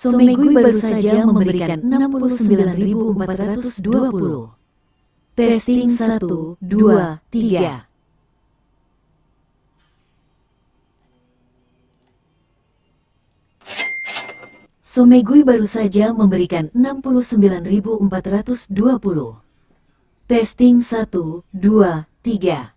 Somegui baru saja memberikan 69.420. Testing 1, 2, 3. Somegui baru saja memberikan 69.420. Testing 1, 2, 3.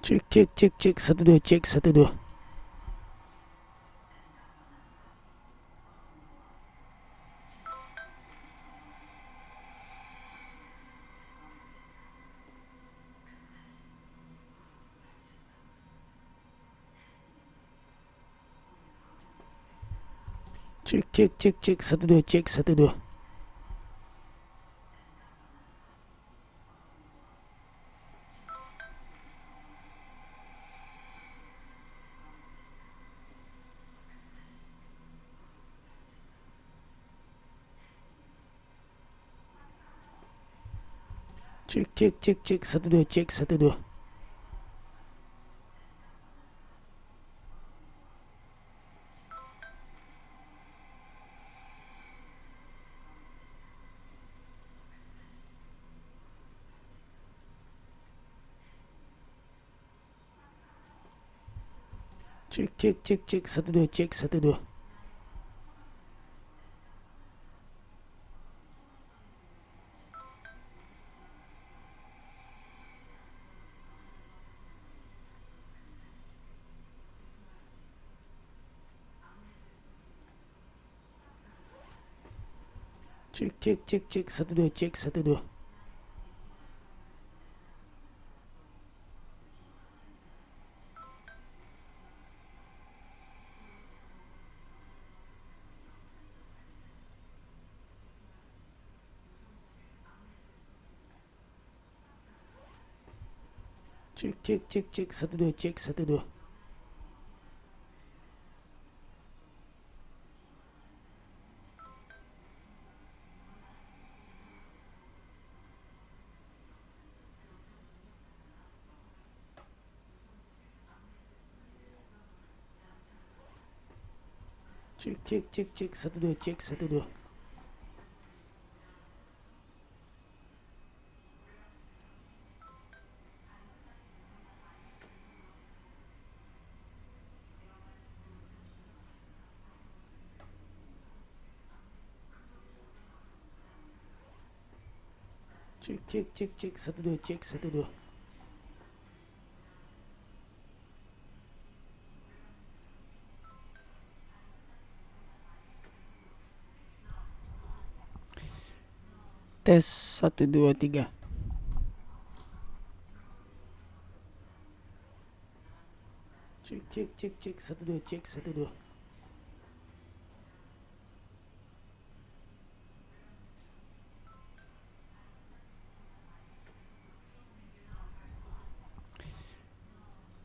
Cek 1 2 cek 1 2. Cek 1 2 cek 1 2. Cek 1 2 cek 1 2. Cek 1 2 cek 1 2. Cek 1 2 cek 1 2. Cek 1 2 cek 1 2. Cek 1 2 cek 1 2. Cek 1 2 cek 1 2. Tes 1 2 3. Cek 1 2 cek 1 2.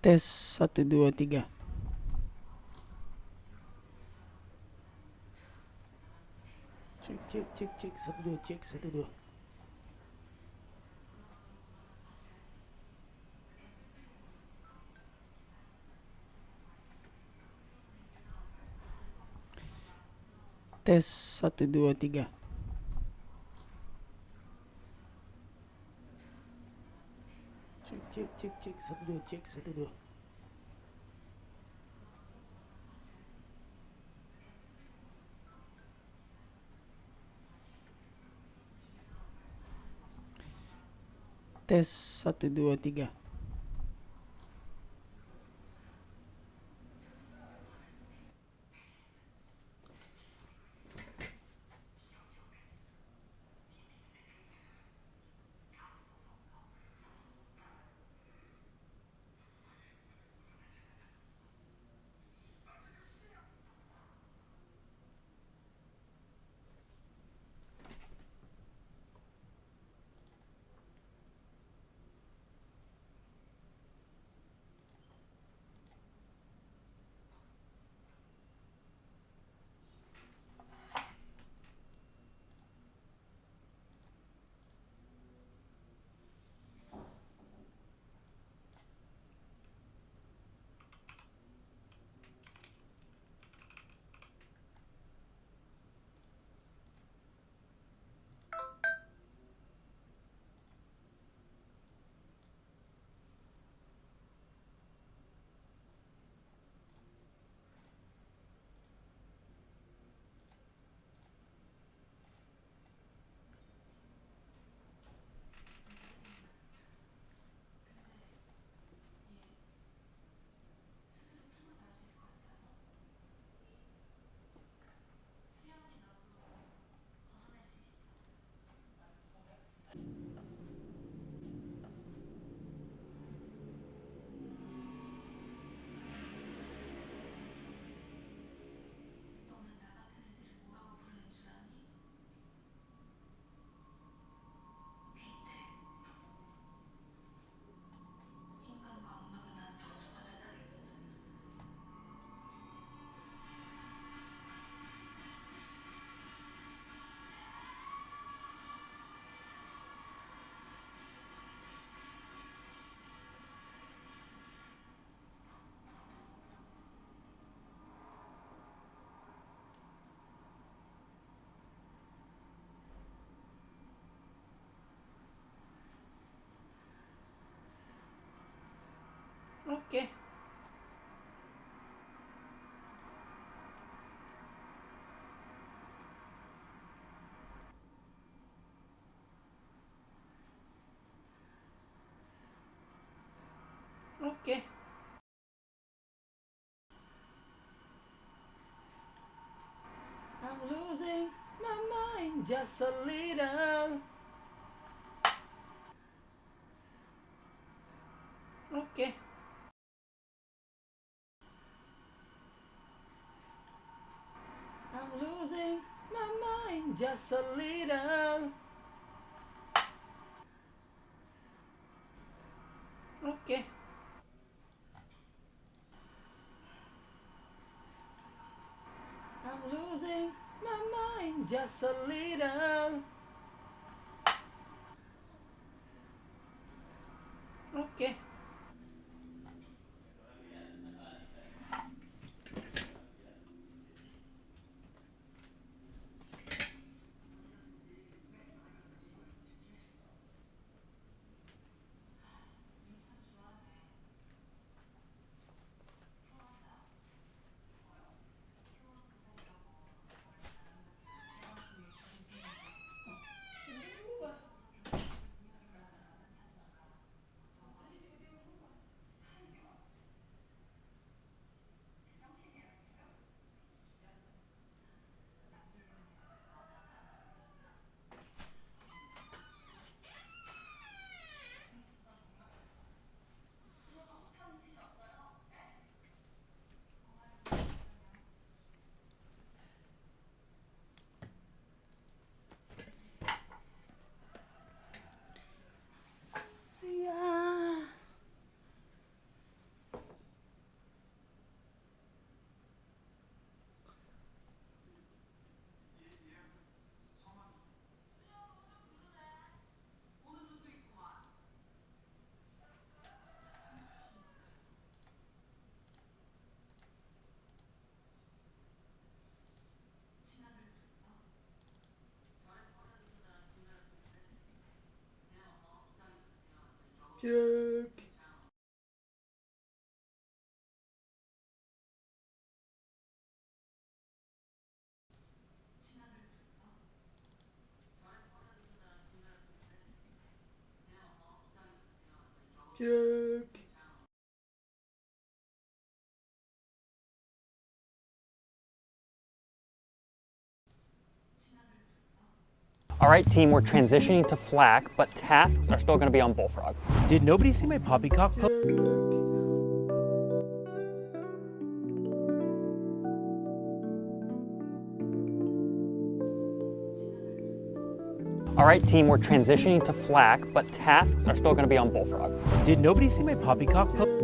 Tes 1 2 3. Cek cek cek cek 1 2 cek 1 2. Tes 1 2 3. Cek cek cek cek 1 2 cek 1 2. Tes 1 2 3. Oke. Oke. I'm losing my mind just a little. Oke. I'm losing my mind just a little. Oke. I'm losing my mind just a little. Oke. Cek. Cek. All right, team, we're transitioning to flak, but tasks are still going to be on bullfrog. Did nobody see my poppycock post? All right, team, we're transitioning to flak, but tasks are still going to be on bullfrog. Did nobody see my poppycock post?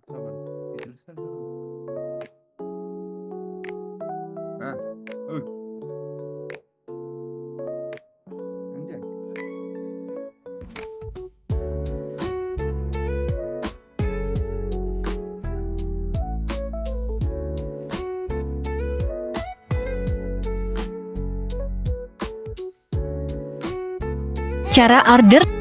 tahu sabar. Diteruskan dulu. Ah, anjay. Cara order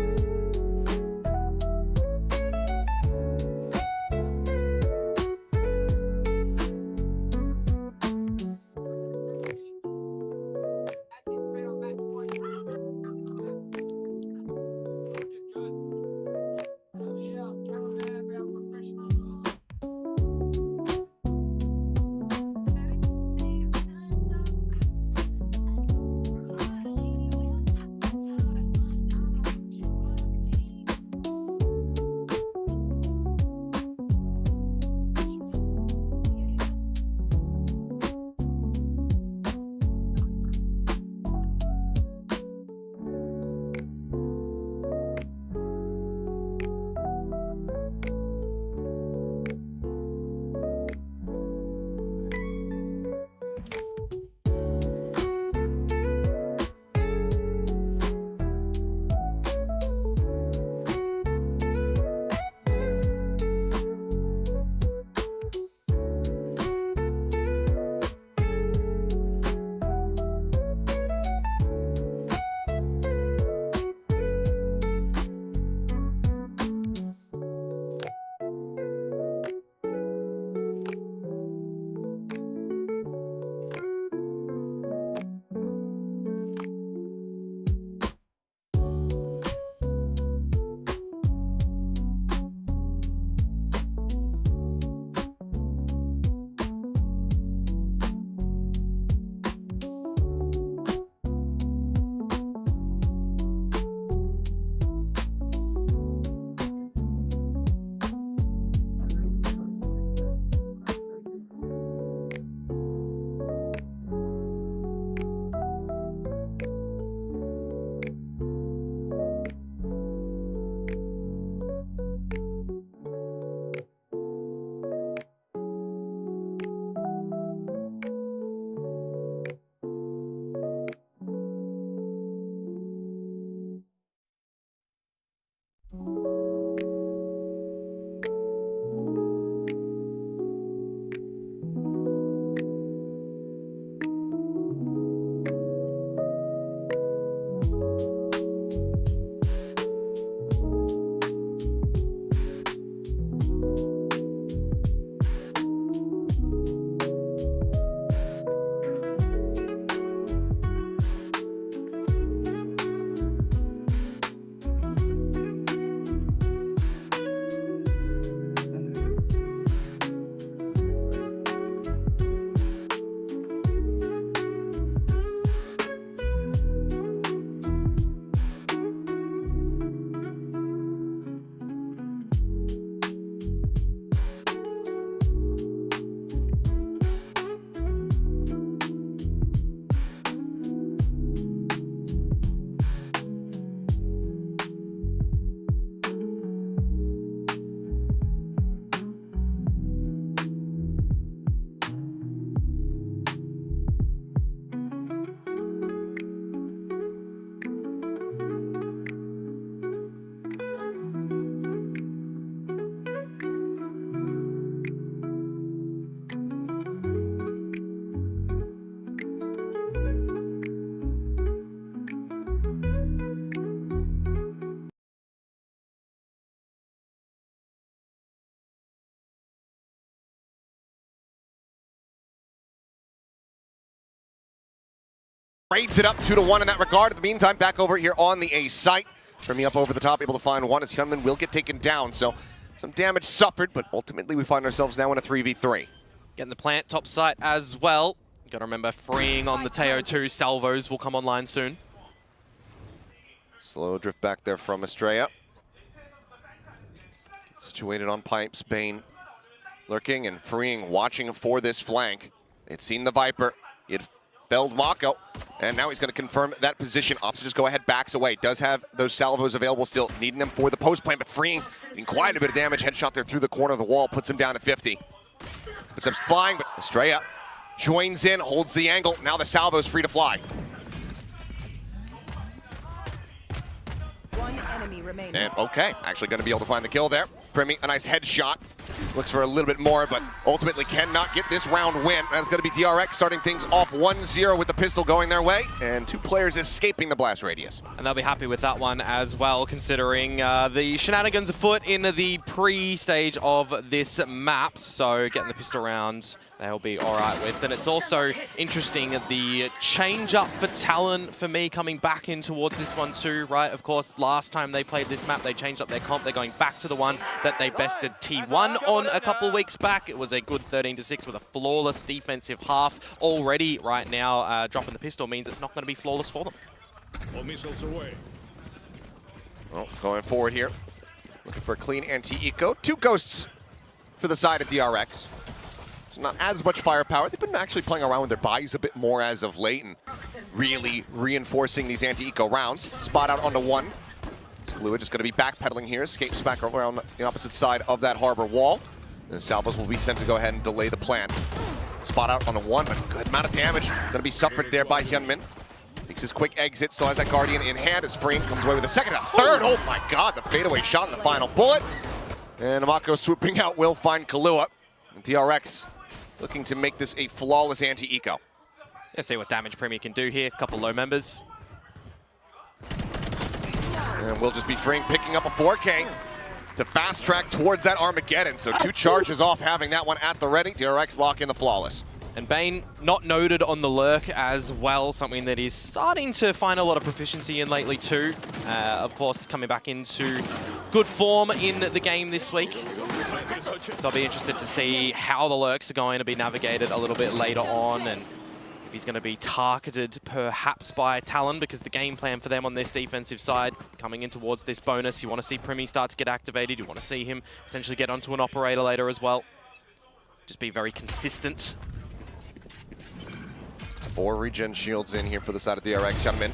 Raids it up 2-1 in that regard. In the meantime, back over here on the A site. For me up over the top, able to find one as Hyunmin will get taken down. So some damage suffered, but ultimately we find ourselves now in a 3v3. Getting the plant top site as well. Gotta remember freeing on the Teo 2 salvos will come online soon. Slow drift back there from Estrella. Situated on pipes, Bane lurking and freeing, watching for this flank. They'd seen the Viper. He had felled Mako. And now he's going to confirm that position. Ops just go ahead, backs away. Does have those salvos available still, needing them for the post plan, but freeing in quite a bit of damage. Headshot there through the corner of the wall, puts him down to 50. Puts up flying, but Estrella joins in, holds the angle. Now the salvo's free to fly. One enemy remaining. And okay, actually going to be able to find the kill there. Primi, a nice headshot. Looks for a little bit more, but ultimately cannot get this round win. That's going to be DRX starting things off 1-0 with the pistol going their way, and 2 players escaping the blast radius. And they'll be happy with that one as well, considering the shenanigans afoot in the pre-stage of this map. So getting the pistol round, they'll be all right with. And it's also interesting, the change-up for Talon, for me, coming back in towards this one too, right? Of course, last time they played this map, they changed up their comp. They're going back to the one that they bested T1 on a couple weeks back. It was a good 13-6 with a flawless defensive half. Already right now, dropping the pistol means it's not going to be flawless for them. All missiles away. Well, going forward here, looking for a clean anti-eco. 2 ghosts for the side of DRX. So not as much firepower. They've been actually playing around with their buys a bit more as of late and really reinforcing these anti-eco rounds. Spot out onto 1. Fluid just going to be backpedaling here, escapes back around the opposite side of that harbor wall. And salvos will be sent to go ahead and delay the plan. Spot out on a 1, but good amount of damage going to be suffered there by Hyunmin. Takes his quick exit, still has that Guardian in hand as Freeing comes away with a second, a third. Oh my god, the fadeaway shot in the final bullet. And Amako swooping out will find Kahlua. And DRX looking to make this a flawless anti-eco. Let's see what damage Premier can do here. Couple low members. And we'll just be freeing, picking up a 4K to fast track towards that Armageddon. So 2 charges off, having that one at the ready. DRX lock in the flawless. And Bane not noted on the lurk as well, something that he's starting to find a lot of proficiency in lately too. Of course, coming back into good form in the game this week. So I'll be interested to see how the lurks are going to be navigated a little bit later on, and if he's going to be targeted perhaps by Talon, because the game plan for them on this defensive side, coming in towards this bonus, you want to see Primi start to get activated, you want to see him potentially get onto an operator later as well. Just be very consistent. 4 regen shields in here for the side of DRX. Hyunmin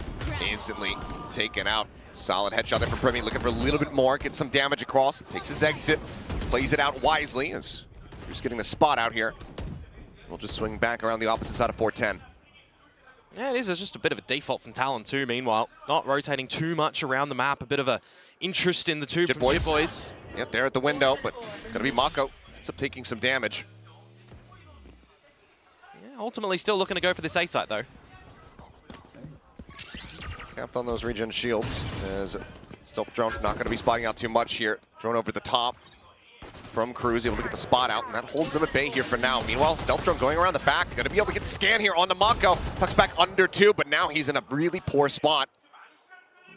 instantly taken out. Solid headshot there from Primi, looking for a little bit more, get some damage across, takes his exit, plays it out wisely as he's getting the spot out here. We'll just swing back around the opposite side of 410. Yeah, it is just a bit of a default from Talon too, meanwhile. Not rotating too much around the map, a bit of a interest in the 2 Jit from Jit Boys. Yeah, there at the window, but it's going to be Mako. Ends up taking some damage. Yeah, ultimately still looking to go for this A site though. Capped on those regen shields as Stealth Drone not going to be spotting out too much here. Drone over the top from Cruz, able to get the spot out, and that holds him at bay here for now. Meanwhile, Stealth Drone going around the back, going to be able to get the scan here onto Mako. Tucks back under 2, but now he's in a really poor spot.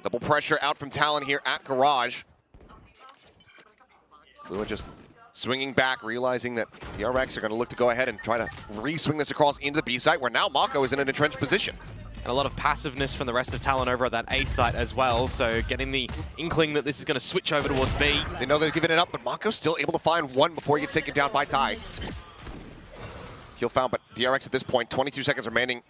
Double pressure out from Talon here at Garage. Fluid just swinging back, realizing that the RX are going to look to go ahead and try to re-swing this across into the B site, where now Mako is in an entrenched position. And a lot of passiveness from the rest of Talon over at that A site as well, so getting the inkling that this is going to switch over towards B. They know they're giving it up, but Mako's still able to find 1 before he gets taken down by Tai. Kill found, but DRX at this point, 22 seconds remaining.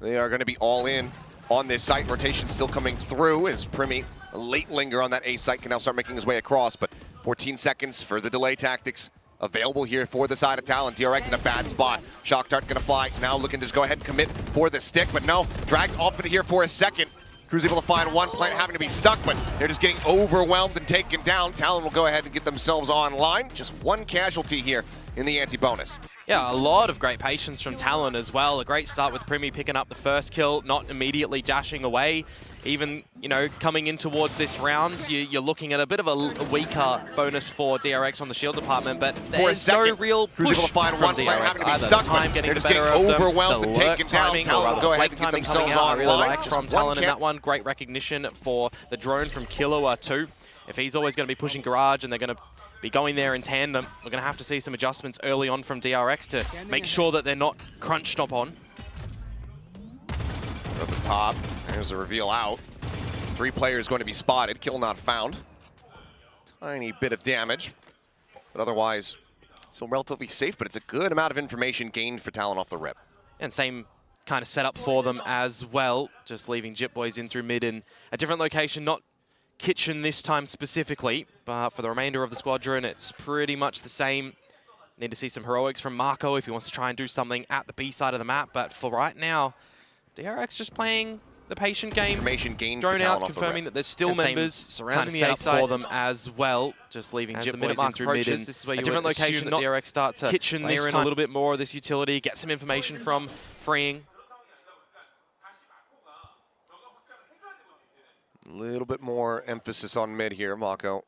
They are going to be all in on this site. Rotation still coming through as Primi, a late linger on that A site, can now start making his way across, but 14 seconds for the delay tactics available here for the side of Talon. DRX in a bad spot. Shock Dart gonna fly. Now looking to just go ahead and commit for the stick, but no, dragged off of it here for a second. Cruz able to find 1 plant, having to be stuck, but they're just getting overwhelmed and taken down. Talon will go ahead and get themselves online. Just 1 casualty here in the anti-bonus. Yeah, a lot of great patience from Talon as well. A great start with Primi picking up the first kill, not immediately dashing away. Even, you know, coming in towards this round, you're looking at a bit of a weaker bonus for DRX on the shield department, but there's no real push able to find from 1 player, having to be either. stuck, The time but getting they're the just better getting of them. overwhelmed and The taken lurk down. timing, Talon or will rather go the ahead flake and get timing coming themselves out. I really online. like Just from 1 Talon in kill. that one. Great recognition for the drone from Killua too. If he's always going to be pushing Garage and they're going to be going there in tandem, we're going to have to see some adjustments early on from DRX to make sure that they're not crunched up on. At the top, there's the reveal out. 3 players going to be spotted, kill not found. Tiny bit of damage, but otherwise still relatively safe, but it's a good amount of information gained for Talon off the rip. And same kind of set up for them as well. Just leaving Jit Boys in through mid in a different location, not kitchen this time specifically, but for the remainder of the squadron, it's pretty much the same. Need to see some heroics from Marco if he wants to try and do something at the B side of the map, but for right now, DRX just playing the patient game. Information gained Drone for out, Talon off the confirming rip. that there's still members surrounding the A side for them as well. Just leaving Jit Boys in through mid in this is where a you different would assume location, that not DRX start to kitchen layer this in time. a A little bit more of this utility, get some information from freeing. A little bit more emphasis on mid here, Mako.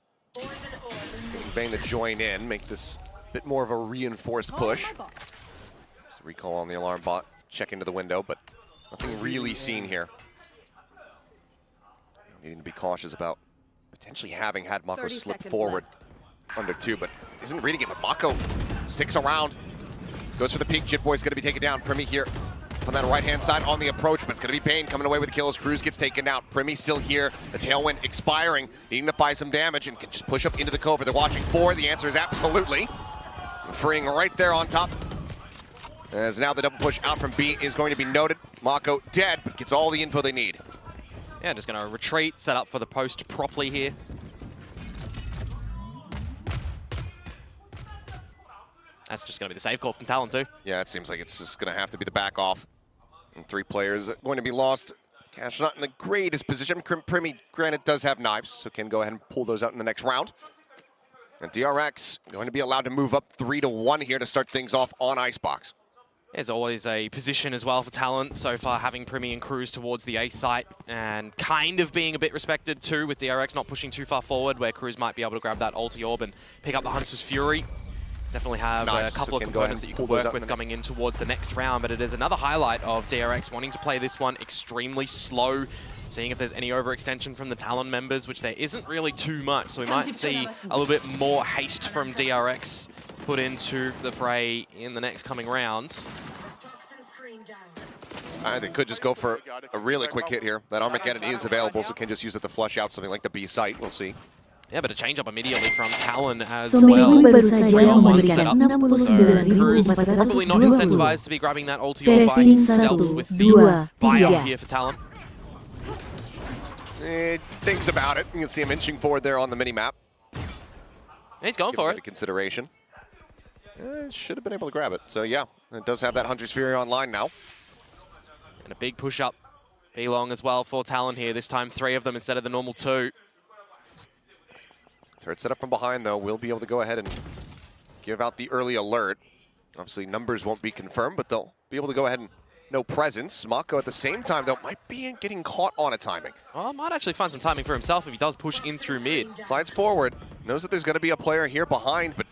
Bang the join in, make this a bit more of a reinforced push. Just recall on the alarm bot, check into the window, but nothing really seen here. Needing to be cautious about potentially having had Mako slip forward under 2, but isn't reading it. But Mako sticks around, goes for the peek. Jit Boy's going to be taken down. Primi here on that right-hand side on the approach, but it's going to be Bane coming away with the kills. Cruz gets taken out. Primi still here. The tailwind expiring, needing to buy some damage and can just push up into the cover. They're watching for. The answer is absolutely. Freeing right there on top. As now the double push out from B is going to be noted. Mako dead, but gets all the info they need. Yeah, just going to retreat, set up for the post properly here. That's just going to be the save call from Talon too. Yeah, it seems like it's just going to have to be the back off. And 3 players are going to be lost. Cash not in the greatest position. Primi, granted, does have knives, so can go ahead and pull those out in the next round. And DRX going to be allowed to move up 3-1 here to start things off on Icebox. There's always a position as well for Talon so far, having Primi and Cruz towards the A site and kind of being a bit respected too, with DRX not pushing too far forward, where Cruz might be able to grab that ulti orb and pick up the Hunter's Fury. Definitely have a couple of components that you can work with coming in towards the next round, but it is another highlight of DRX wanting to play this one extremely slow, seeing if there's any overextension from the Talon members, which there isn't really too much, so we might see a little bit more haste from DRX put into the fray in the next coming rounds. They could just go for a really quick hit here. That Armageddon is available, so can just use it to flush out something like the B site. We'll see. Yeah, but a change up immediately from Talon as Someru well. baru saja memberikan So Cruz probably not 69.420. incentivized to be grabbing that ulti orb by Testing himself 1, with the 2, buyout 3. here for Talon. Thinks about it. You can see him inching forward there on the mini-map. He's going for it. Consideration. Should have been able to grab it. So yeah, it does have that Hunter's Fury online now. And a big push up. B-long as well for Talon here. This time 3 of them instead of the normal 2. Turret set up from behind, though, will be able to go ahead and give out the early alert. Obviously, numbers won't be confirmed, but they'll be able to go ahead and no presence. Mako at the same time, though, might be getting caught on a timing. Well, might actually find some timing for himself if he does push in through mid. Slides forward, knows that there's going to be a player here behind, but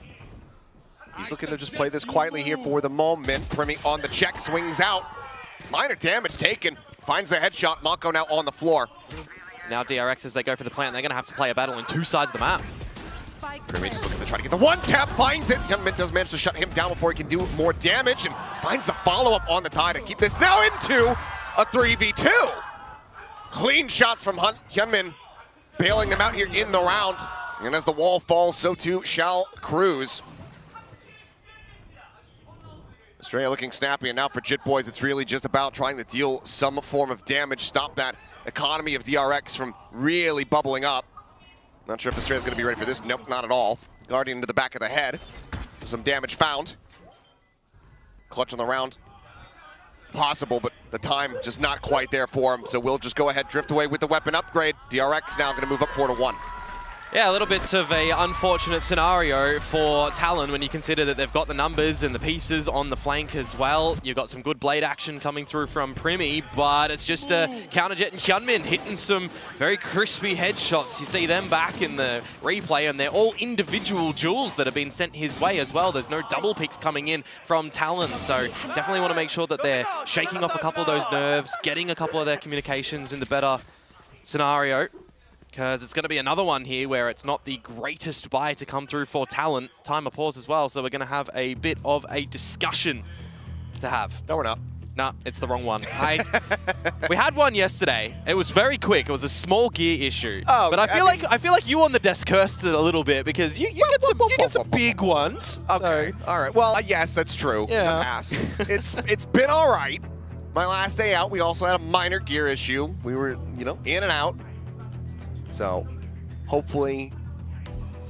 he's looking to just play this quietly here for the moment. Primi on the check, swings out. Minor damage taken, finds the headshot. Mako now on the floor. Now DRX, as they go for the plant, they're going to have to play a battle in 2 sides of the map. Primi just looking to try to get the one tap, finds it. Hyunmin does manage to shut him down before he can do more damage and finds the follow-up on the tie to keep this now into a 3v2. Clean shots from Hyunmin, bailing them out here in the round. And as the wall falls, so too shall Cruz. Australia looking snappy, and now for Jit Boys, it's really just about trying to deal some form of damage, stop that economy of DRX from really bubbling up. Not sure if Australia's going to be ready for this. Nope, not at all. Guardian to the back of the head. Some damage found. Clutch on the round. Possible, but the time just not quite there for him. So we'll just go ahead, drift away with the weapon upgrade. DRX now going to move up 4-1. Yeah, a little bit of a unfortunate scenario for Talon when you consider that they've got the numbers and the pieces on the flank as well. You've got some good blade action coming through from Primi, but it's just a counterjet and Hyunmin hitting some very crispy headshots. You see them back in the replay, and they're all individual jewels that have been sent his way as well. There's no double picks coming in from Talon, so definitely want to make sure that they're shaking off a couple of those nerves, getting a couple of their communications in the better scenario. Because it's going to be another one here where it's not the greatest buy to come through for Talon. Time of pause as well, so we're going to have a bit of a discussion to have. No, we're not. No, it's the wrong one. We had one yesterday. It was very quick. It was a small gear issue. Oh, but I feel like you on the desk cursed it a little bit because you get some big ones. Okay, So. all right. Well, yes, that's true. Yeah. In the past. It's been all right. my last day out, we also had a minor gear issue. We were, you know, in and out. So hopefully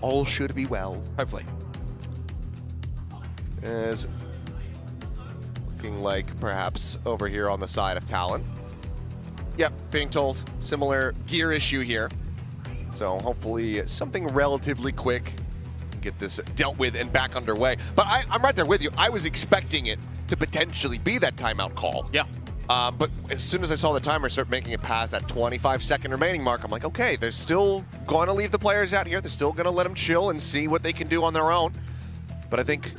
all should be well. Hopefully. As looking like perhaps over here on the side of Talon. Yep, being told similar gear issue here. So hopefully something relatively quick, get this dealt with and back underway. But I'm right there with you. I was expecting it to potentially be that timeout call. Yeah. But as soon as I saw the timer start making it past that 25-second remaining mark, I'm like, okay, they're still going to leave the players out here. They're still going to let them chill and see what they can do on their own. But I think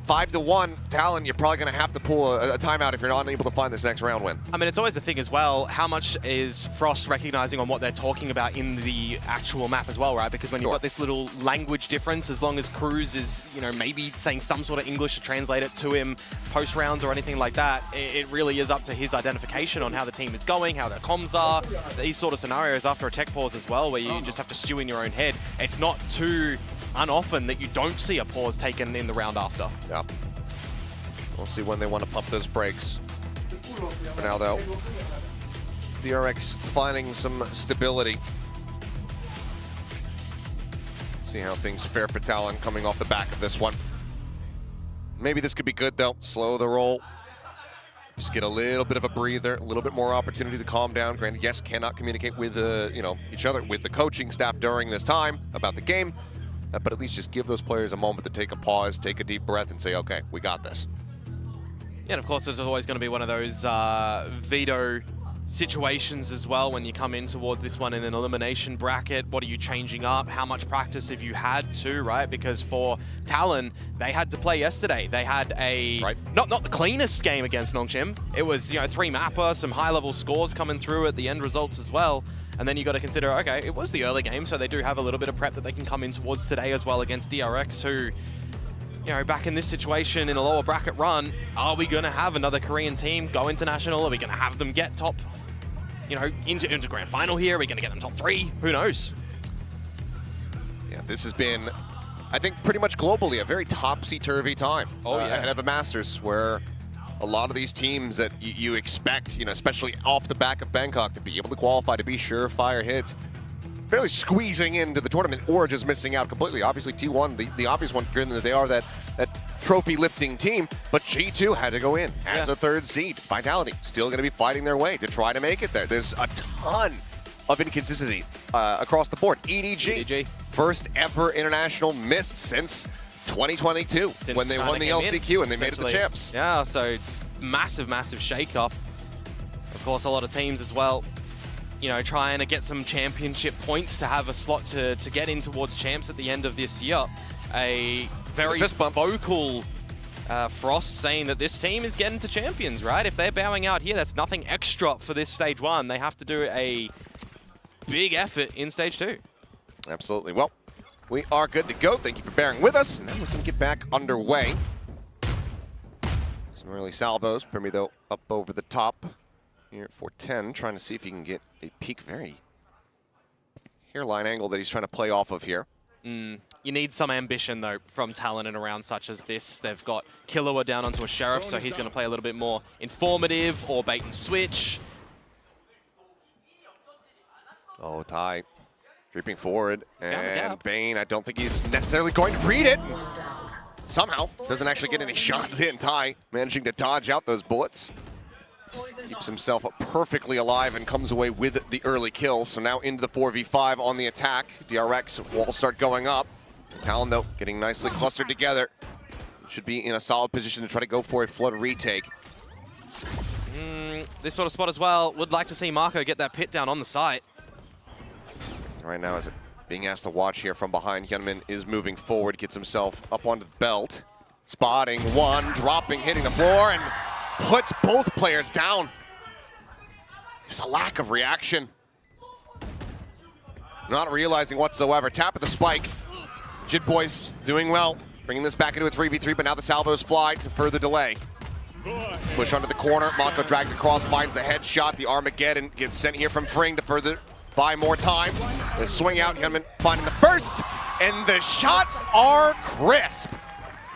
5-1, Talon, you're probably going to have to pull a timeout if you're not able to find this next round win. I mean, it's always the thing as well, how much is Frost recognizing on what they're talking about in the actual map as well, right? Because when you've got this little language difference, as long as Cruz is, you know, maybe saying some sort of English to translate it to him post rounds or anything like that, it really is up to his identification on how the team is going, how their comms are. These sort of scenarios after a tech pause as well, where you just have to stew in your own head. It's not too unoften that you don't see a pause taken in the round after. Yeah. We'll see when they want to pump those brakes. For now, though, DRX finding some stability. Let's see how things fare for Talon coming off the back of this one. Maybe this could be good, though. Slow the roll. Just get a little bit of a breather, a little bit more opportunity to calm down. Granted, yes, cannot communicate with each other, with the coaching staff during this time about the game. But at least just give those players a moment to take a pause, take a deep breath, and say, okay, we got this. Yeah, and of course, there's always going to be one of those veto situations as well when you come in towards this one in an elimination bracket. What are you changing up? How much practice have you had to, right? Because for Talon, they had to play yesterday. They had a not the cleanest game against Nongshim. It was, you know, 3-mapper, some high-level scores coming through at the end results as well. And then you got to consider, okay, it was the early game, so they do have a little bit of prep that they can come in towards today as well against DRX, who, you know, back in this situation in a lower bracket run, are we going to have another Korean team go international? Are we going to have them get top, you know, into grand final here? Are we going to get them top 3? Who knows? Yeah, this has been, I think, pretty much globally a very topsy-turvy time. Ahead of the Masters, where a lot of these teams that you expect, you know, especially off the back of Bangkok, to be able to qualify, to be surefire hits, barely squeezing into the tournament or just missing out completely. Obviously, T1, the obvious one, given that they are that trophy-lifting team, but G2 had to go in as a 3rd seed. Vitality still going to be fighting their way to try to make it there. There's a ton of inconsistency across the board. EDG, first ever international missed since 2022, when they won the LCQ and they made it the champs. Yeah, so it's massive, massive shake-up. Of course, a lot of teams as well, you know, trying to get some championship points to have a slot to get in towards champs at the end of this year. A very vocal Frost saying that this team is getting to champions, right? If they're bowing out here, that's nothing extra for this stage 1. They have to do a big effort in stage 2. Absolutely. Well, we are good to go. Thank you for bearing with us. And now we can get back underway. Some early salvos. Premier, though, up over the top here at 410, trying to see if he can get a peak, very hairline angle that he's trying to play off of here. You need some ambition, though, from Talon in a round such as this. They've got Killua down onto a Sheriff, so he's going to play a little bit more informative or bait and switch. Oh, Ty creeping forward, and Bane, I don't think he's necessarily going to read it. Somehow, doesn't actually get any shots in. Ty managing to dodge out those bullets. Keeps himself perfectly alive and comes away with the early kill. So now into the 4v5 on the attack. DRX will start going up. Talon, though, getting nicely clustered together. Should be in a solid position to try to go for a flood retake. This sort of spot as well. Would like to see Marco get that pit down on the site. Right now, is it being asked to watch here from behind. Hyunmin is moving forward, gets himself up onto the belt. Spotting one, dropping, hitting the floor, and puts both players down. Just a lack of reaction. Not realizing whatsoever. Tap at the spike. Jid Boys doing well. Bringing this back into a 3v3, but now the salvos fly to further delay. Push under the corner. Mako drags across, finds the headshot. The Armageddon gets sent here from Fring to further buy more time. They swing out, Hyunmin finding the first, and the shots are crisp.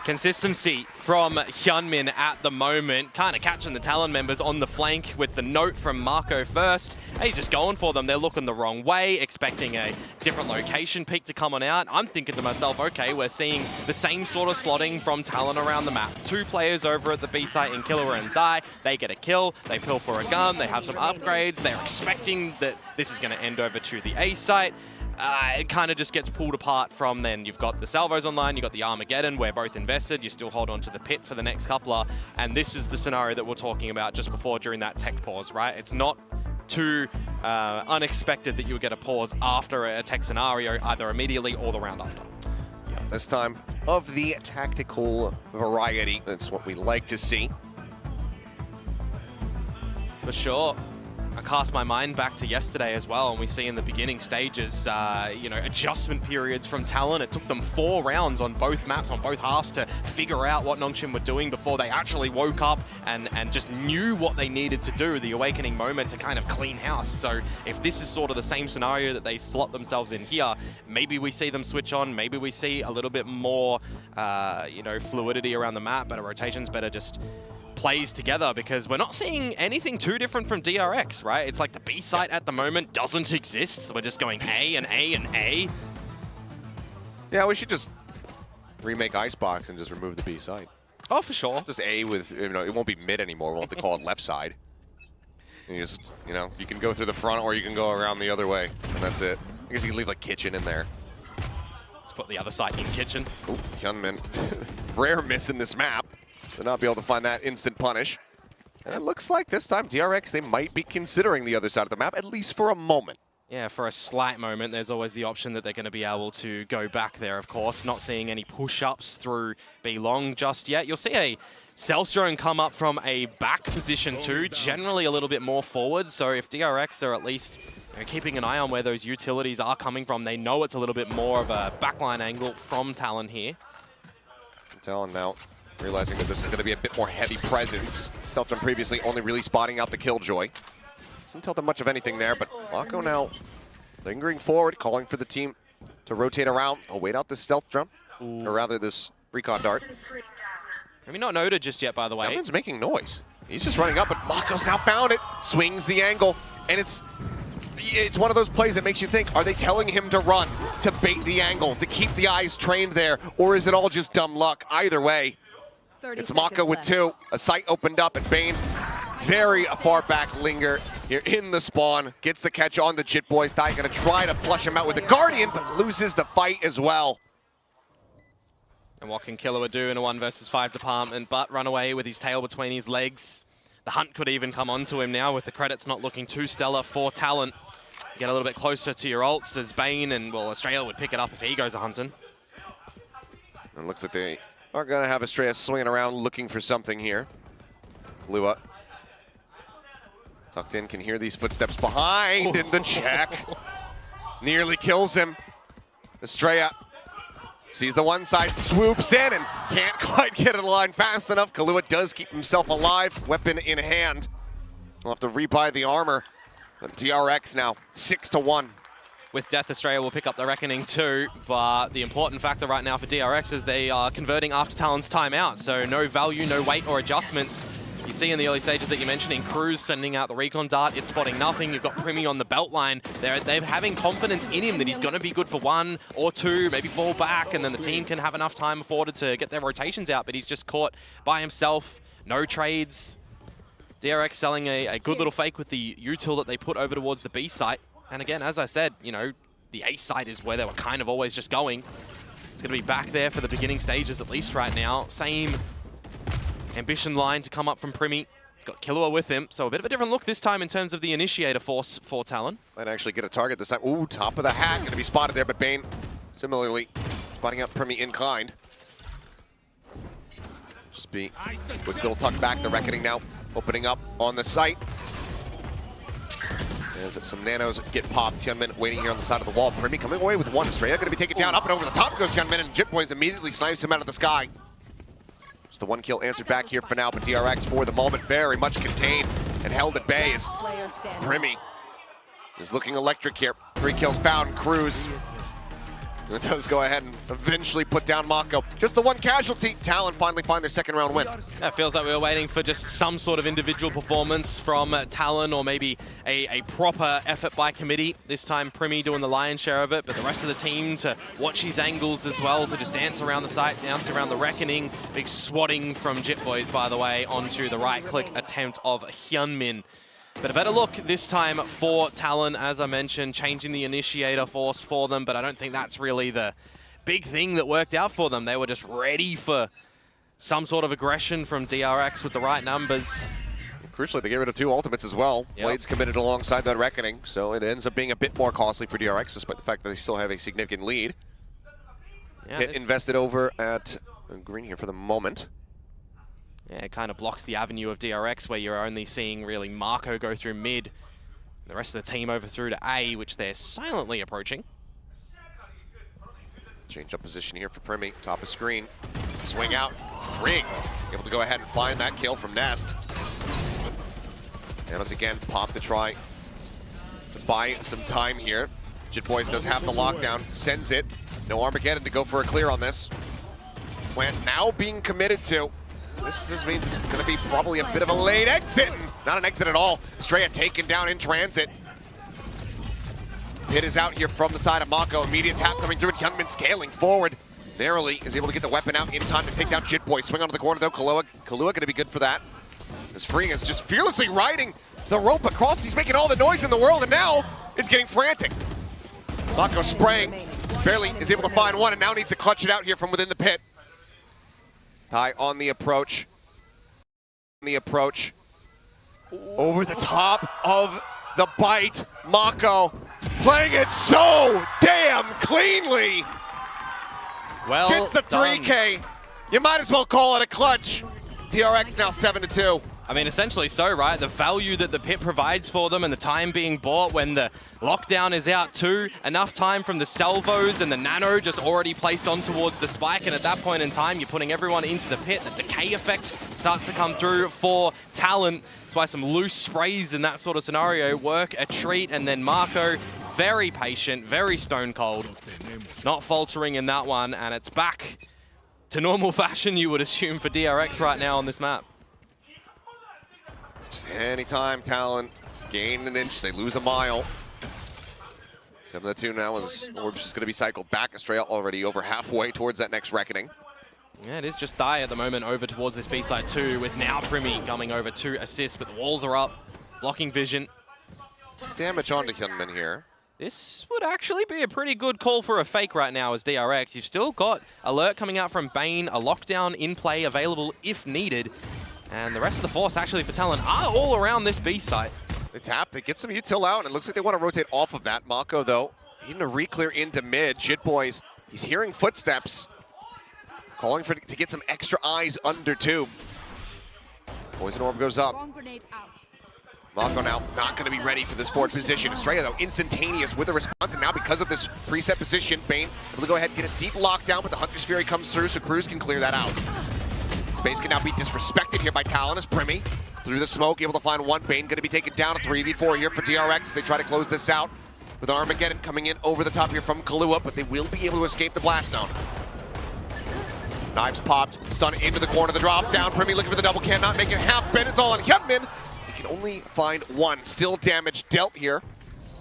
Consistency from Hyunmin at the moment. Kind of catching the Talon members on the flank with the note from Marco first. And he's just going for them. They're looking the wrong way, expecting a different location peak to come on out. I'm thinking to myself, okay, we're seeing the same sort of slotting from Talon around the map. 2 players over at the B site in Killer and Die. They get a kill, they pill for a gun, they have some upgrades. They're expecting that this is going to end over to the A site. It kind of just gets pulled apart from then. You've got the Salvos online, you've got the Armageddon, we're both invested, you still hold on to the pit for the next coupler, and this is the scenario that we're talking about just before during that tech pause, right? It's not too unexpected that you would get a pause after a tech scenario, either immediately or the round after. Yeah, this time of the tactical variety, that's what we like to see. For sure. I cast my mind back to yesterday as well, and we see in the beginning stages, you know, adjustment periods from Talon. It took them 4 rounds on both maps, on both halves, to figure out what Nongshim were doing before they actually woke up and just knew what they needed to do, the awakening moment to kind of clean house. So if this is sort of the same scenario that they slot themselves in here, maybe we see them switch on, maybe we see a little bit more, you know, fluidity around the map, better rotations, better just plays together, because we're not seeing anything too different from DRX, right? It's like the B site at the moment doesn't exist, so we're just going A and A and A. Yeah, we should just remake Icebox and just remove the B site. Oh, for sure. Just A with, you know, it won't be mid anymore. We'll have to call it left side. And you just, you know, you can go through the front or you can go around the other way, and that's it. I guess you can leave like kitchen in there. Let's put the other site in kitchen. Ooh, Hyunmin. Rare miss in this map. To not be able to find that instant punish. And it looks like this time DRX, they might be considering the other side of the map, at least for a moment. Yeah, for a slight moment, there's always the option that they're going to be able to go back there, of course. Not seeing any push-ups through B long just yet. You'll see a Stealth Drone come up from a back position too, generally a little bit more forward. So if DRX are at least, you know, keeping an eye on where those utilities are coming from, they know it's a little bit more of a backline angle from Talon here. Talon now realizing that this is going to be a bit more heavy presence. Stealth Drone previously only really spotting out the Killjoy. Doesn't tell them much of anything there, but Mako now lingering forward, calling for the team to rotate around. I'll wait out this Stealth Drone, or rather this recon dart. Maybe not noted just yet, by the way. Hyunmin's making noise. He's just running up, but Mako's now found it. Swings the angle, and it's one of those plays that makes you think, are they telling him to run, to bait the angle, to keep the eyes trained there, or is it all just dumb luck? Either way, it's Mako with 2. A sight opened up, and Bane, very far back linger here in the spawn. Gets the catch on the Jit Boys. Dai gonna try to flush him out with the Guardian, but loses the fight as well. And what can Killua do in a 1 versus 5 department but run away with his tail between his legs? The hunt could even come onto him now with the credits not looking too stellar for Talon. Get a little bit closer to your ults as Bane, and well, Australia would pick it up if he goes a-hunting. It looks like they are going to have Estrella swinging around looking for something here. Killua tucked in, can hear these footsteps behind, and the check nearly kills him. Estrella sees the one side, swoops in, and can't quite get it aligned fast enough. Killua does keep himself alive, weapon in hand. We'll have to rebuy the armor. But DRX now 6-1. With Death, Australia will pick up the reckoning too, but the important factor right now for DRX is they are converting after Talon's timeout, so no value, no weight or adjustments. You see in the early stages that you're mentioning, Cruz sending out the recon dart, it's spotting nothing. You've got Primi on the belt line. They're having confidence in him that he's going to be good for 1 or 2, maybe fall back, and then the team can have enough time afforded to get their rotations out, but he's just caught by himself, no trades. DRX selling a good little fake with the util that they put over towards the B site. And again, as I said, you know, the A site is where they were kind of always just going. It's going to be back there for the beginning stages at least right now. Same ambition line to come up from Primi. He's got Killua with him, so a bit of a different look this time in terms of the initiator force for Talon. Might actually get a target this time. Ooh, top of the hat, going to be spotted there, but Bane similarly spotting out Primi in kind. Just be with Bill tucked back, the reckoning now opening up on the site. As some nanos get popped, Hyunmin waiting here on the side of the wall. Primi coming away with 1. Estrella going to be taken down, up and over the top goes Hyunmin, and Jit Boys immediately snipes him out of the sky. Just the 1 kill answered back here for now, but DRX for the moment very much contained and held at bay as Primi is looking electric here. 3 kills found, Cruz It does go ahead and eventually put down Mako. Just the one casualty. Talon finally find their second round win. It feels like we were waiting for just some sort of individual performance from Talon, or maybe a proper effort by committee. This time Primi doing the lion's share of it, but the rest of the team to watch his angles as well, to just dance around the site, dance around the reckoning. Big swatting from Jit Boys, by the way, onto the right-click attempt of Hyunmin. But a better look this time for Talon, as I mentioned, changing the initiator force for them, but I don't think that's really the big thing that worked out for them. They were just ready for some sort of aggression from DRX with the right numbers. Crucially, they get rid of 2 ultimates as well. Yep. Blades committed alongside that Reckoning, so it ends up being a bit more costly for DRX, despite the fact that they still have a significant lead. Yeah, Hit invested over at green here for the moment. Yeah, it kind of blocks the avenue of DRX, where you're only seeing really Mako go through mid, the rest of the team over through to A, which they're silently approaching. Change up position here for Primi, top of screen. Swing out, Ring, able to go ahead and find that kill from Nest. And once again, Pop to try to buy some time here. Jit Boys does have the lockdown, sends it. No Armageddon to go for a clear on this. Plant now being committed to. This means it's going to be probably a bit of a late exit. Not an exit at all. Straya taken down in transit. Hit is out here from the side of Mako. Immediate tap coming through, and Hyunmin scaling forward. Narrowly is able to get the weapon out in time to take down Jit Boy. Swing onto the corner though. Kahlua going to be good for that. As Freeing is just fearlessly riding the rope across. He's making all the noise in the world, and now it's getting frantic. Mako spraying. Barely is able to find one, and now needs to clutch it out here from within the pit. High on the approach. Over the top of the bite. Mako playing it so damn cleanly. Well Gets the 3K. You might as well call it a clutch. DRX now 7-2. I mean, essentially so, right? The value that the pit provides for them and the time being bought when the lockdown is out too. Enough time from the salvos and the nano just already placed on towards the spike. And at that point in time, you're putting everyone into the pit. The decay effect starts to come through for Talon. That's why some loose sprays in that sort of scenario work a treat. And then Mako, very patient, very stone cold. Not faltering in that one. And it's back to normal fashion, you would assume, for DRX right now on this map. Just anytime Talon gain an inch, they lose a mile. 7-2 now as Orb's just going to be cycled back. Estrella already over halfway towards that next Reckoning. Yeah, it is just Thai at the moment over towards this B-side too, with now Primi coming over to assist, but the walls are up, blocking vision. Damage onto Hyunmin here. This would actually be a pretty good call for a fake right now as DRX. You've still got alert coming out from Bane, a lockdown in play available if needed. And the rest of the force, actually, for Talon, are all around this B site. They tap, they get some util out, and it looks like they want to rotate off of that. Mako, though, needing to re-clear into mid. Jit Boys, he's hearing footsteps. Calling for to get some extra eyes under tube. Poison Orb goes up. Mako now not going to be ready for this forward position. Estrella, though, instantaneous with the response, and now because of this preset position, Bane able to go ahead and get a deep lockdown, but the Hunter's Fury comes through, so Cruz can clear that out. Space can now be disrespected here by Talon as Primi through the smoke, able to find one. Bane going to be taken down, a 3v4 here for DRX. They try to close this out with Armageddon coming in over the top here from Kahlua, but they will be able to escape the blast zone. Knives popped, stun into the corner, the drop down. Primi looking for the double, cannot make it happen. It's all on Hyunmin. He can only find one. Still damage dealt here,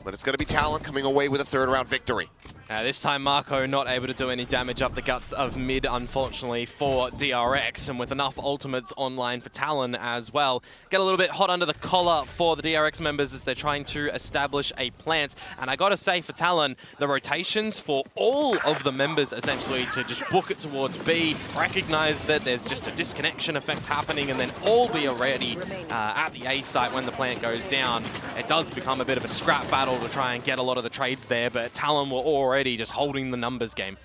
but it's going to be Talon coming away with a third round victory. This time Mako not able to do any damage up the guts of mid, unfortunately, for DRX, and with enough ultimates online for Talon as well. Get a little bit hot under the collar for the DRX members as they're trying to establish a plant. And I gotta say, for Talon, the rotations for all of the members essentially to just book it towards B, recognize that there's just a disconnection effect happening, and then all be already at the A site when the plant goes down. It does become a bit of a scrap battle to try and get a lot of the trades there, but Talon were already just holding the numbers game.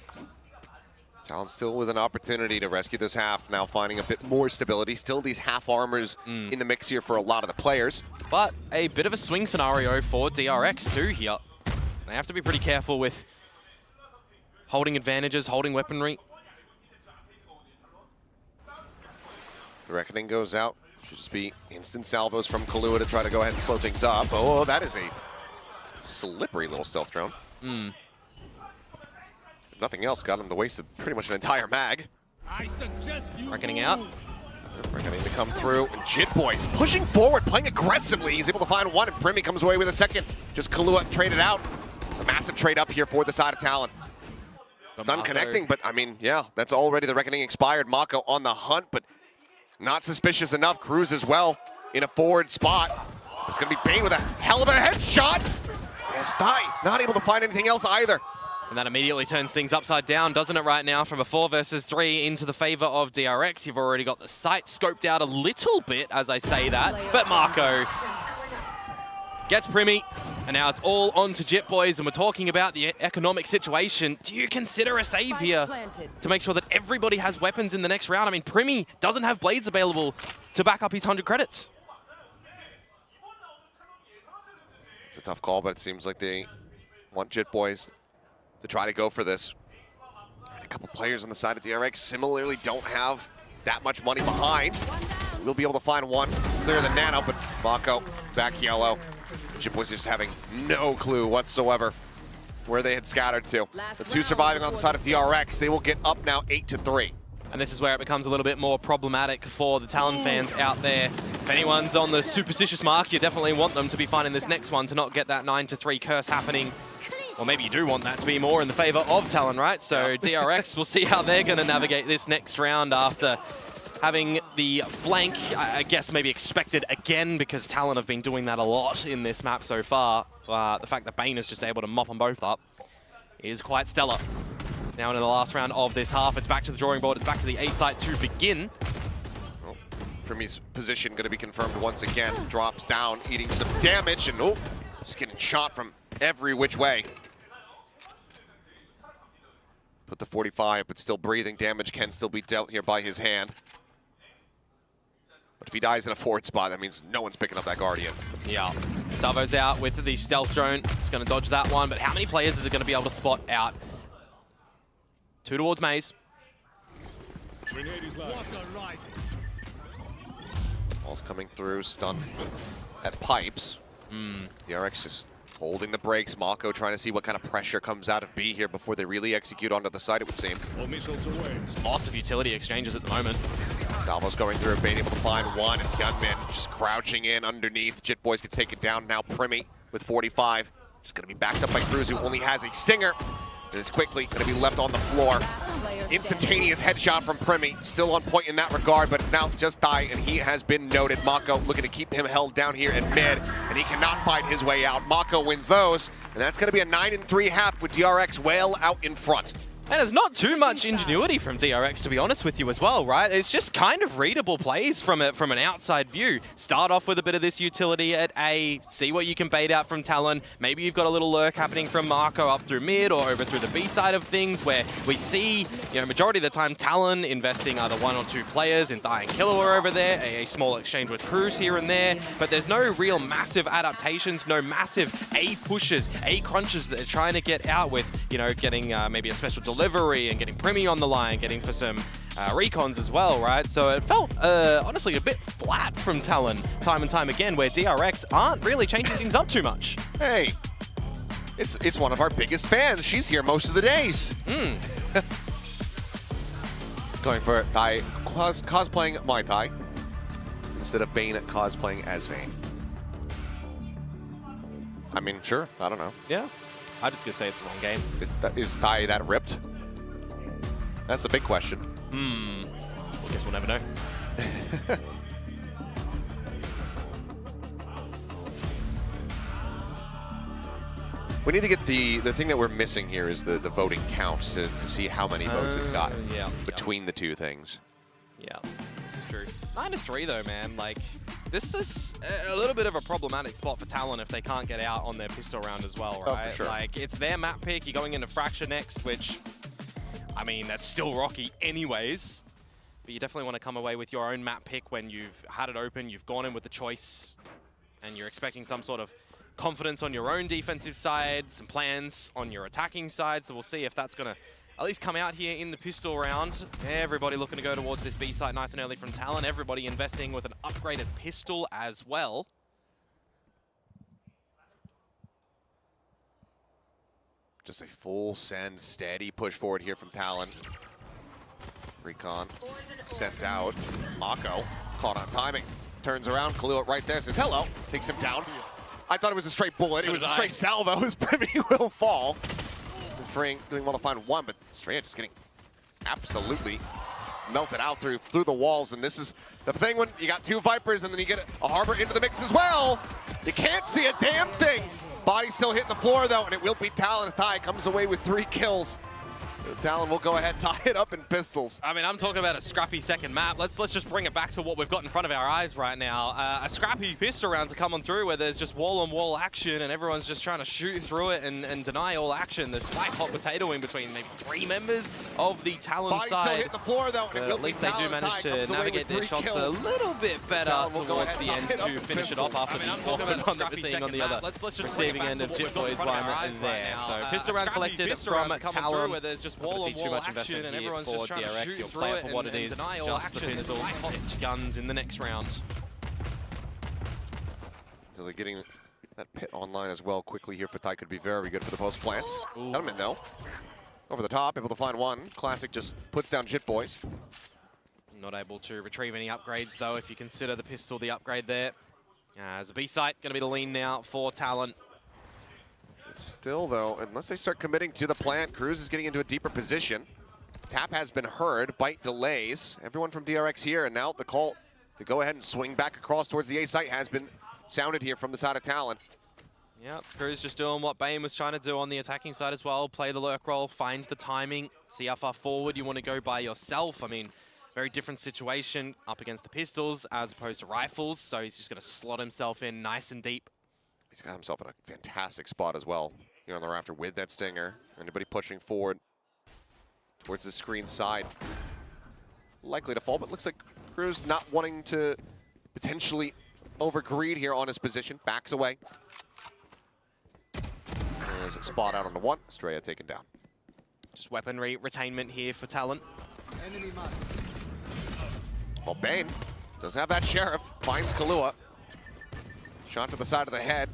Talon still with an opportunity to rescue this half, now finding a bit more stability. Still these half armors in the mix here for a lot of the players. But a bit of a swing scenario for DRX too here. They have to be pretty careful with holding advantages, holding weaponry. The Reckoning goes out. Should just be instant salvos from Kahlua to try to go ahead and slow things up. Oh, that is a slippery little stealth drone. nothing else, got him to waste pretty much an entire mag. Reckoning out. Reckoning to come through. And Jit Boys pushing forward, playing aggressively. He's able to find one, and Primi comes away with a second. Just Kahlua traded out. It's a massive trade up here for the side of Talon. Stun connecting, but I mean, yeah, that's already the Reckoning expired. Mako on the hunt, but not suspicious enough. Cruz as well in a forward spot. It's going to be Bane with a hell of a headshot. Yes, not able to find anything else either. And that immediately turns things upside down, doesn't it, right now? From a 4 versus 3 into the favor of DRX. You've already got the site scoped out a little bit as I say that. But Marco gets Primi, and now it's all on to Jit Boys, and we're talking about the economic situation. Do you consider a save here to make sure that everybody has weapons in the next round? I mean, Primi doesn't have blades available to back up his 100 credits. It's a tough call, but it seems like they want Jit Boys to try to go for this. A couple players on the side of DRX similarly don't have that much money behind. We'll be able to find one, clear the nano, but Mako back yellow. Jit Boys just having no clue whatsoever where they had scattered to. The two surviving on the side of DRX, they will get up now 8-3. And this is where it becomes a little bit more problematic for the Talon fans out there. If anyone's on the superstitious mark, you definitely want them to be finding this next one to not get that 9-3 curse happening. Or maybe you do want that to be more in the favor of Talon, right? So DRX, we'll see how they're going to navigate this next round after having the flank, I guess maybe expected again, because Talon have been doing that a lot in this map so far. The fact that Bane is just able to mop them both up is quite stellar. Now in the last round of this half, it's back to the drawing board, it's back to the A site to begin. Well, Primi's position going to be confirmed once again. Drops down, eating some damage, and oh, just getting shot from every which way. Put the 45, but still breathing. Damage can still be dealt here by his hand. But if he dies in a forward spot, that means no one's picking up that Guardian. Yeah. Salvo's out with the stealth drone. It's going to dodge that one, but how many players is it going to be able to spot out? 2 towards Maze. Ball's coming through, stun at pipes. DRX just holding the brakes. Mako trying to see what kind of pressure comes out of B here before they really execute onto the site, it would seem. Lots of utility exchanges at the moment. Salvo's going through, being able to find one, and Gunman just crouching in underneath. Jit Boys can take it down now. Primi with 45. Just going to be backed up by Cruz, who only has a stinger. And it's quickly going to be left on the floor. Instantaneous headshot from Primi. Still on point in that regard, but it's now just Die, and he has been noted. Mako looking to keep him held down here in mid, and he cannot fight his way out. Mako wins those, and that's going to be a 9-3 half with DRX well out in front. And there's not too much ingenuity from DRX, to be honest with you as well, right? It's just kind of readable plays from an outside view. Start off with a bit of this utility at A, see what you can bait out from Talon. Maybe you've got a little lurk happening from Mako up through mid or over through the B side of things, where we see, majority of the time Talon investing either 1 or 2 players in Die and Killua over there, a small exchange with Cruz here and there, but there's no real massive adaptations, no massive A pushes, A crunches that they're trying to get out with, getting maybe a special delivery and getting Primi on the line, getting for some recons as well, right? So it felt, honestly, a bit flat from Talon time and time again, where DRX aren't really changing things up too much. Hey, it's one of our biggest fans. She's here most of the days. Going for it by cosplaying Mai Tai instead of Bane cosplaying as Vayne. I mean, sure, I don't know. Yeah, I'm just gonna say it's the wrong game. Is Tai that ripped? That's the big question. I guess we'll never know. We need to get the thing that we're missing here is the voting count to see how many votes it's got between the two things. Yeah, this is true. 9-3 though, man. Like, this is a little bit of a problematic spot for Talon if they can't get out on their pistol round as well, right? Oh, for sure. Like, it's their map pick. You're going into Fracture next, which, I mean, that's still rocky anyways. But you definitely want to come away with your own map pick when you've had it open, you've gone in with the choice, and you're expecting some sort of confidence on your own defensive side, some plans on your attacking side. So we'll see if that's going to at least come out here in the pistol round. Everybody looking to go towards this B site nice and early from Talon. Everybody investing with an upgraded pistol as well. Just a full send, steady push forward here from Talon. Recon sent out. Mako caught on timing. Turns around, Kahlua right there, says hello, takes him down. I thought it was a straight bullet. It was a straight salvo. His Primi will fall. Freeing, doing well to find one, but Estrella just getting absolutely melted out through the walls. And this is the thing when you got two Vipers and then you get a Harbor into the mix as well. You can't see a damn thing. Body still hitting the floor though, and it will be Talon as Ty comes away with 3 kills. Talon will go ahead, tie it up in pistols. I mean, I'm talking about a scrappy second map. Let's just bring it back to what we've got in front of our eyes right now. A scrappy pistol round to come on through where there's just wall-on-wall action and everyone's just trying to shoot through it and deny all action. There's quite hot potato in between maybe 3 members of the Talon Body side. still hitting the floor though, and it will At least be they do Talon. manage to navigate their shots kills. a little bit better towards the end to finish it off after I mean, I'm the talking about one that we're seeing on the other receiving end of Jitboy's one there. So pistol round collected from Talon. Where there's just Obviously too much investment and here everyone's for just trying DRX. to shoot You'll through play it it for what it is, deny all just the action. pistols. There's pitch guns in the next round. Really getting that pit online as well quickly here for Ty could be very good for the post plants. Gunman though, over the top, able to find one. Classic just puts down Jit Boys. Not able to retrieve any upgrades though if you consider the pistol the upgrade there. As a B site, going to be the lean now for Talon. Still though, unless they start committing to the plant, Cruz is getting into a deeper position. Tap has been heard, bite delays. Everyone from DRX here, and now the call to go ahead and swing back across towards the A site has been sounded here from the side of Talon. Yep, Cruz just doing what Bane was trying to do on the attacking side as well. Play the lurk roll, find the timing, see how far forward you want to go by yourself. I mean, very different situation up against the pistols as opposed to rifles, so he's just going to slot himself in nice and deep. He's got himself in a fantastic spot as well here on the rafter with that stinger. Anybody pushing forward towards the screen side. Likely to fall, but looks like Cruz not wanting to potentially overgreed here on his position. Backs away. There's a spot out on the one. Estrella taken down. Just weaponry retainment here for Talon. Well, Bane does have that Sheriff. Finds Kahlua. Shot to the side of the head.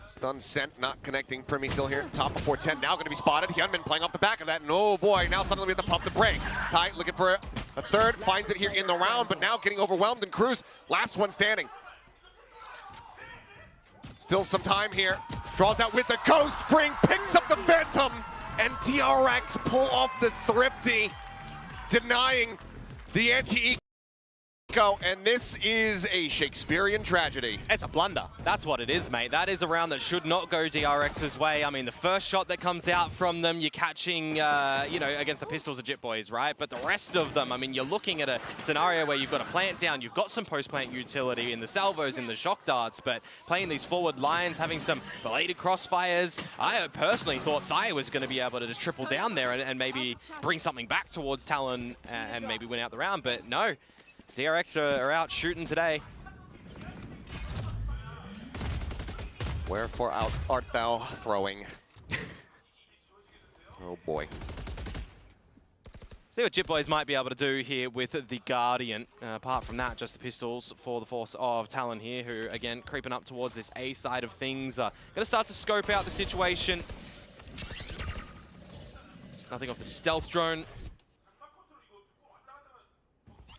Stun sent, not connecting. Primi still here. Top of 410, now going to be spotted. Hyunmin playing off the back of that, and oh boy, now suddenly we have to pump the brakes. Ty looking for a third, finds it here in the round, but now getting overwhelmed, and Cruz, last one standing. Still some time here. Draws out with the Ghost Spring, picks up the Phantom, and DRX pull off the Thrifty, denying the anti-eco, and this is a Shakespearean tragedy. It's a blunder. That's what it is, mate. That is a round that should not go DRX's way. I mean, the first shot that comes out from them, you're catching, you know, against the pistols of Jit Boys, right? But the rest of them, I mean, you're looking at a scenario where you've got a plant down, you've got some post-plant utility in the salvos, in the shock darts, but playing these forward lines, having some belated crossfires. I personally thought Thai was going to be able to just triple down there and maybe bring something back towards Talon and maybe win out the round, but no. DRX are out shooting today. Wherefore art thou throwing? Oh boy. See what Jit Boys might be able to do here with the Guardian. Apart from that, just the pistols for the force of Talon here, who again creeping up towards this A side of things. Going to start to scope out the situation. Nothing off the stealth drone.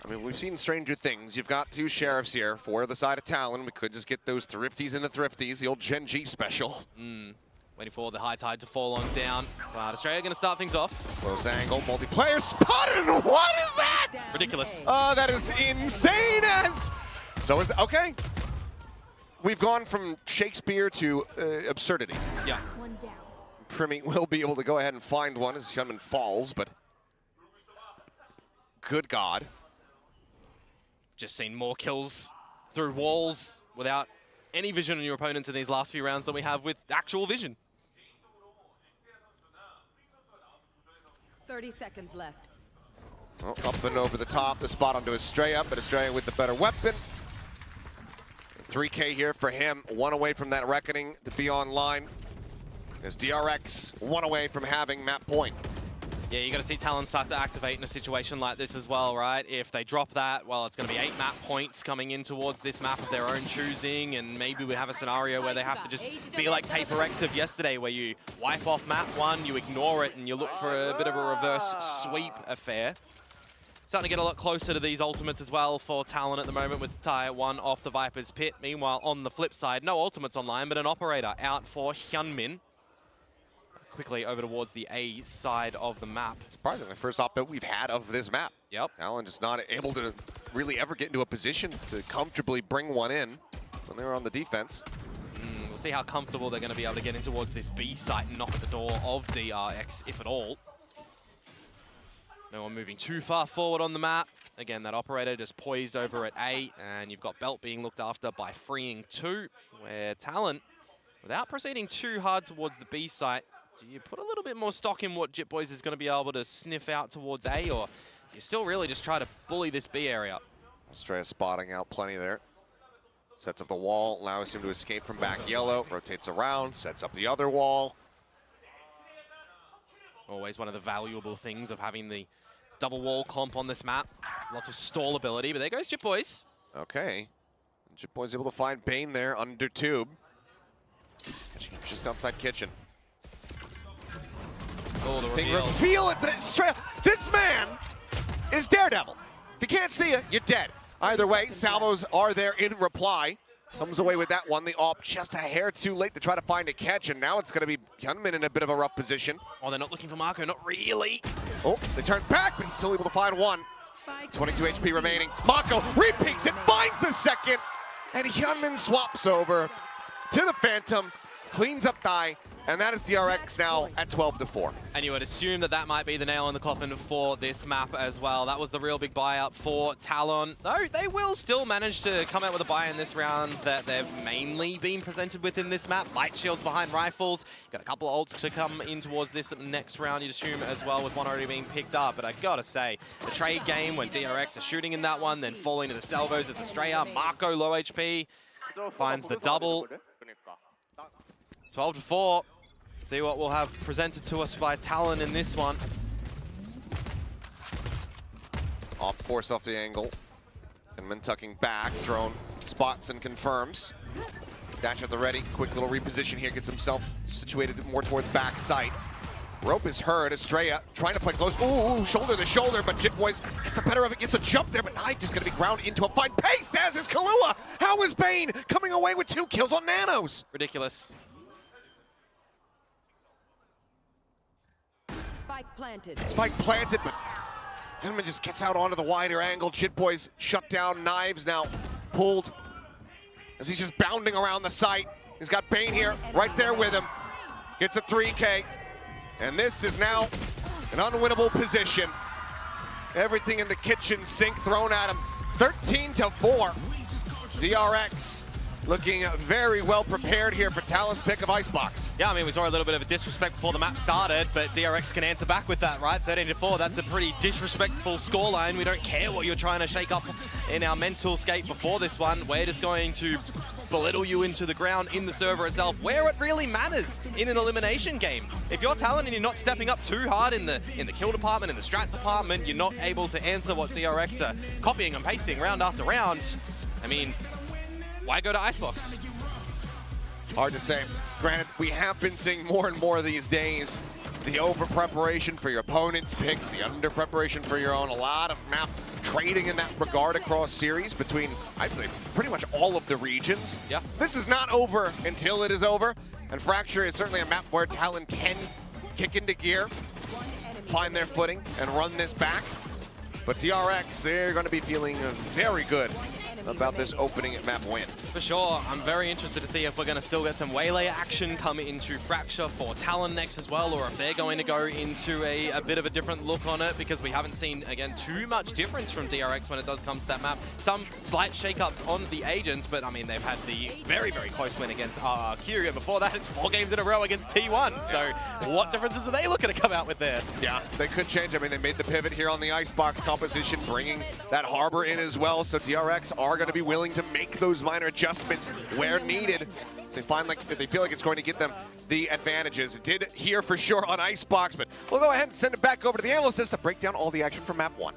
I mean, we've seen stranger things. You've got 2 sheriffs here for the side of Talon. We could just get those thrifties into thrifties, the old Gen G special. Waiting for the high tide to fall on down. But Australia going to start things off. Close angle, multiplayer spotted. What is that? Ridiculous. That is insane as. So is, okay. We've gone from Shakespeare to absurdity. Yeah. One down. Primi will be able to go ahead and find one as Hyunmin falls, but good God. Just seen more kills through walls without any vision on your opponents in these last few rounds than we have with actual vision. 30 seconds left. Well, up and over the top, the spot onto Estrella, but Estrella with the better weapon. 3K here for him, 1 away from that reckoning to be online. As DRX 1 away from having map point. Yeah, you got to see Talon start to activate in a situation like this as well, right? If they drop that, well, it's going to be 8 map points coming in towards this map of their own choosing, and maybe we have a scenario where they have to just be like Paper X of yesterday, where you wipe off map 1, you ignore it, and you look for a bit of a reverse sweep affair. Starting to get a lot closer to these ultimates as well for Talon at the moment, with Tier 1 off the Viper's pit. Meanwhile, on the flip side, no ultimates online, but an operator out for Hyunmin. Quickly over towards the A side of the map. Surprisingly, first op that we've had of this map. Yep. Talon just not able to really ever get into a position to comfortably bring one in when they were on the defense. We'll see how comfortable they're going to be able to get in towards this B site and knock at the door of DRX, if at all. No one moving too far forward on the map. Again, that operator just poised over at A, and you've got Belt being looked after by Freeing 2, where Talon, without proceeding too hard towards the B site, do you put a little bit more stock in what JitBoys is going to be able to sniff out towards A, or do you still really just try to bully this B area? Estrella spotting out plenty there. Sets up the wall, allows him to escape from back yellow, rotates around, sets up the other wall. Always one of the valuable things of having the double wall comp on this map. Lots of stall ability, but there goes JitBoys. Okay. JitBoys able to find Bane there under tube. Catching him just outside kitchen. Oh, the They reveal. reveal it, but it's straight. This man is Daredevil. If you can't see it, you're dead. Either way, salvos are there in reply. Comes away with that one. The op just a hair too late to try to find a catch, and now it's going to be Hyunmin in a bit of a rough position. Oh, they're not looking for Marco, not really. Oh, they turn back, but he's still able to find one. 22 HP remaining. Mako repeats it, finds the second, and Hyunmin swaps over to the Phantom, cleans up die, and that is DRX now at 12-4. And you would assume that that might be the nail in the coffin for this map as well. That was the real big buyout for Talon. Though they will still manage to come out with a buy in this round that they've mainly been presented with in this map. Light shields behind rifles. Got a couple of ults to come in towards this next round, you'd assume as well, with one already being picked up. But I gotta say, the trade game when DRX are shooting in that one, then falling to the salvos as Estrella. Marco low HP finds the double. 12-4. See what we'll have presented to us by Talon in this one. Off force off the angle. And then tucking back. Drone spots and confirms. Dash at the ready. Quick little reposition here. Gets himself situated more towards back sight. Rope is heard. Estrella trying to play close. Ooh, shoulder to shoulder, but JitBoys gets the better of it. Gets a jump there, but Knight is going to be ground into a fine pace. As is Kahlua. How is Bane coming away with 2 kills on Nanos? Ridiculous. Spike planted, but Hyunmin just gets out onto the wider angle. JitBoys shut down. Knives now pulled as he's just bounding around the site. He's got Bane here, right there with him. Gets a 3K, and this is now an unwinnable position. Everything in the kitchen sink thrown at him. 13-4. DRX looking very well prepared here for Talon's pick of Icebox. Yeah, I mean, we saw a little bit of a disrespect before the map started, but DRX can answer back with that, right? 13-4, that's a pretty disrespectful scoreline. We don't care what you're trying to shake up in our mental state before this one. We're just going to belittle you into the ground in the server itself, where it really matters in an elimination game. If you're Talon and you're not stepping up too hard in the kill department, in the strat department, you're not able to answer what DRX are copying and pasting round after round. I mean, why go to Icebox? Hard to say. Granted, we have been seeing more and more these days the over-preparation for your opponent's picks, the under-preparation for your own. A lot of map trading in that regard across series between, I'd say, pretty much all of the regions. Yeah. This is not over until it is over, and Fracture is certainly a map where Talon can kick into gear, find their footing, and run this back. But DRX, they're going to be feeling very good about this opening at map win. For sure. I'm very interested to see if we're going to still get some Waylay action come into Fracture for Talon next as well, or if they're going to go into a bit of a different look on it, because we haven't seen, again, too much difference from DRX when it does come to that map. Some slight shake-ups on the agents, but I mean, they've had the very, very close win against RRQ, and before that, it's 4 games in a row against T1. So what differences are they looking to come out with there? Yeah, they could change. I mean, they made the pivot here on the Icebox composition, bringing that Harbor in as well, so DRX are going to be willing to make those minor adjustments where needed. They feel like it's going to get them the advantages. It did here for sure on Icebox, but we'll go ahead and send it back over to the analysts to break down all the action from map 1.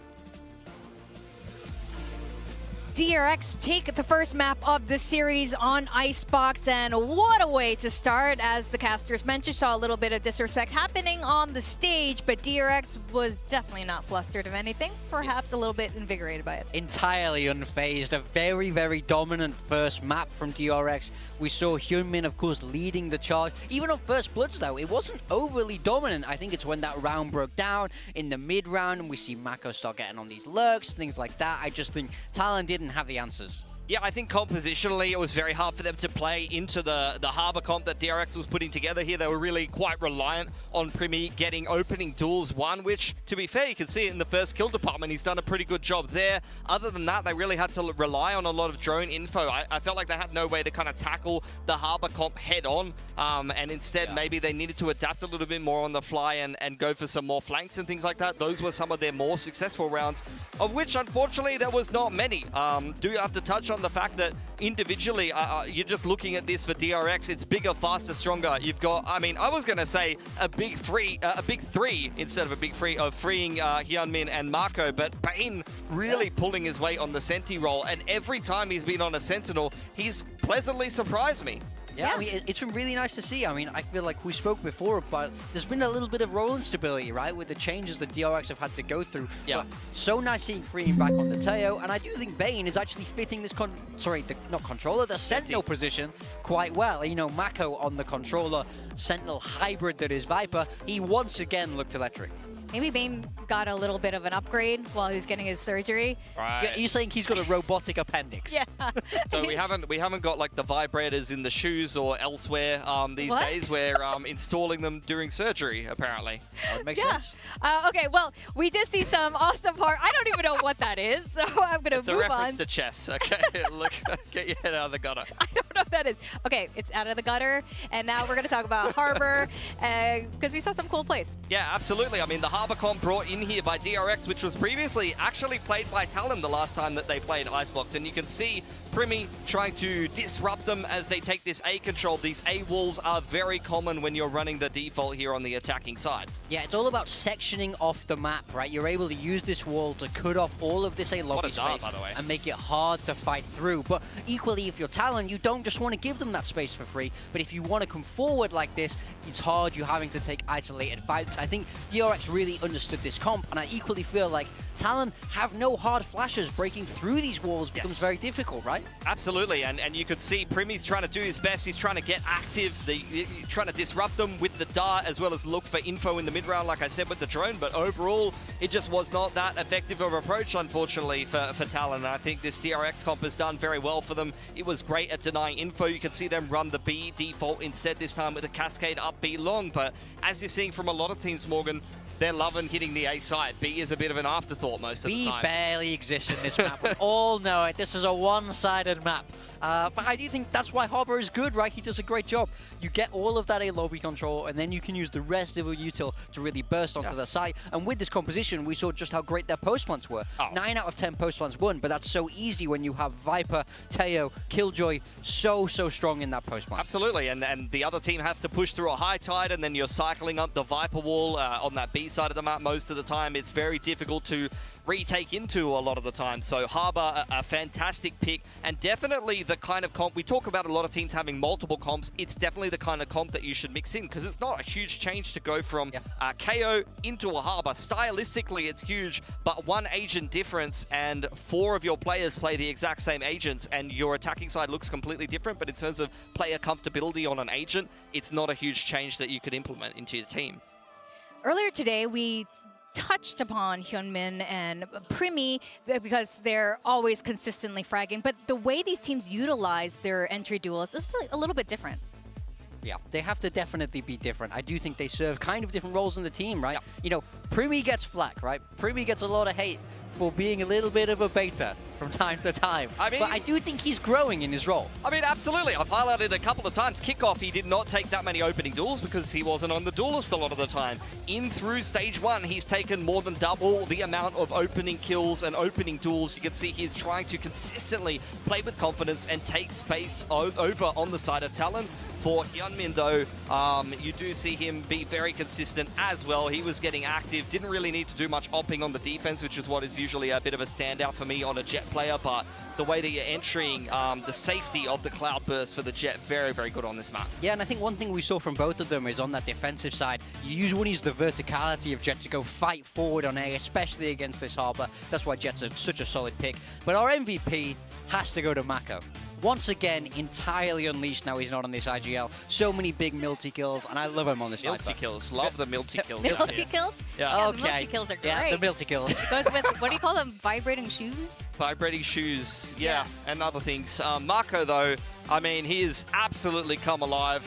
DRX take the first map of the series on Icebox, and what a way to start. As the casters mentioned, saw a little bit of disrespect happening on the stage, but DRX was definitely not flustered of anything, perhaps a little bit invigorated by it. Entirely unfazed. A very, very dominant first map from DRX. We saw Hyunmin, of course, leading the charge. Even on First Bloods, though, it wasn't overly dominant. I think it's when that round broke down in the mid-round and we see Mako start getting on these lurks, things like that. I just think Talon didn't have the answers. Yeah, I think compositionally it was very hard for them to play into the Harbor comp that DRX was putting together here. They were really quite reliant on Primi getting opening duels won, which, to be fair, you can see it in the first kill department. He's done a pretty good job there. Other than that, they really had to rely on a lot of drone info. I felt like they had no way to kind of tackle the Harbor comp head on, and instead maybe they needed to adapt a little bit more on the fly and go for some more flanks and things like that. Those were some of their more successful rounds, of which, unfortunately, there was not many. Do have to touch on the fact that individually, you're just looking at this for DRX. It's bigger, faster, stronger. You've got, I mean, I was going to say a big three instead of a big free of freeing Hyunmin and Mako, but Bane really pulling his weight on the Senti role, and every time he's been on a Sentinel, he's pleasantly surprised me. Yeah, I mean, it's been really nice to see. I mean, I feel like we spoke before about there's been a little bit of role instability, right, with the changes that DRX have had to go through. Yeah. But so nice seeing Freeing back on the Teo, and I do think Bane is actually fitting this the Sentinel position quite well. You know, Mako on the controller, Sentinel hybrid that is Viper, he once again looked electric. Maybe Bane got a little bit of an upgrade while he was getting his surgery. Right. You're saying he's got a robotic appendix? Yeah. So we haven't got like the vibrators in the shoes or elsewhere these What? days. We're installing them during surgery, apparently. That would make Yeah. sense. Okay, well, we did see some awesome part. I don't even know what that is, so I'm going It's to a move reference on. to chess. Okay, look, get your head out of the gutter. I don't know what that is. Okay, it's out of the gutter, and now we're going to talk about Harbor, because we saw some cool plays. Yeah, absolutely. I mean, the Harbor comp brought in here by DRX, which was previously actually played by Talon the last time that they played Icebox, and you can see Primi trying to disrupt them as they take this A control. These A walls are very common when you're running the default here on the attacking side. Yeah, it's all about sectioning off the map, right? You're able to use this wall to cut off all of this A lobby What a dart, space by the way. and make it hard to fight through. But equally, if you're Talon, you don't just want to give them that space for free. But if you want to come forward like this, it's hard. You're having to take isolated fights. I think DRX really understood this comp, and I equally feel like Talon have no hard flashes. Breaking through these walls becomes very difficult, right? Absolutely, and you could see Primi's trying to do his best. He's trying to get active, trying to disrupt them with the dart, as well as look for info in the mid-round, like I said, with the drone. But overall, it just was not that effective of approach, unfortunately, for Talon. And I think this DRX comp has done very well for them. It was great at denying info. You can see them run the B default instead this time with a cascade up B long. But as you're seeing from a lot of teams, Morgan, they're loving hitting the A side. B is a bit of an afterthought most of the B time. barely exists in this map. We all know it. This is a one-sided map. But I do think that's why Harbor is good, right? He does a great job. You get all of that A lobby control, and then you can use the rest of your util to really burst onto the site. And with this composition, we saw just how great their post plants were. 9 out of 10 post plants won, but that's so easy when you have Viper, Teo, Killjoy so strong in that post plant. Absolutely, and the other team has to push through a high tide, and then you're cycling up the Viper wall on that B side of the map most of the time. It's very difficult to retake into a lot of the time. So Harbor, a fantastic pick, and definitely the kind of comp, we talk about a lot of teams having multiple comps, it's definitely the kind of comp that you should mix in, because it's not a huge change to go from KO into a Harbor. Stylistically, it's huge, but one agent difference, and 4 of your players play the exact same agents, and your attacking side looks completely different, but in terms of player comfortability on an agent, it's not a huge change that you could implement into your team. Earlier today, we touched upon Hyunmin and Primi because they're always consistently fragging, but the way these teams utilize their entry duels is a little bit different. Yeah, they have to definitely be different. I do think they serve kind of different roles in the team, right? You know, Primi gets flack, right? Primi gets a lot of hate for being a little bit of a beta from time to time. I mean- but I do think he's growing in his role. I mean, absolutely. I've highlighted a couple of times. Kickoff, he did not take that many opening duels because he wasn't on the duel list a lot of the time. In through stage 1, he's taken more than double the amount of opening kills and opening duels. You can see he's trying to consistently play with confidence and take space over on the side of Talon. For Hyunmin, though, you do see him be very consistent as well. He was getting active, didn't really need to do much opping on the defense, which is what is usually a bit of a standout for me on a Jet player, but the way that you're entering, the safety of the Cloud Burst for the Jet, very, very good on this map. Yeah, and I think one thing we saw from both of them is on that defensive side, you usually want to use the verticality of Jet to go fight forward on A, especially against this Harbor. That's why Jet's such a solid pick. But our MVP has to go to Mako. Once again, entirely unleashed now he's not on this IGL. So many big multi-kills, and I love him on this Milty kills, love the Milty kills. The multi-kills? Yeah. The multi-kills are great. Yeah, the multi-kills. It goes with, what do you call them, vibrating shoes? Vibrating shoes, yeah, and other things. Mako, though, I mean, he has absolutely come alive.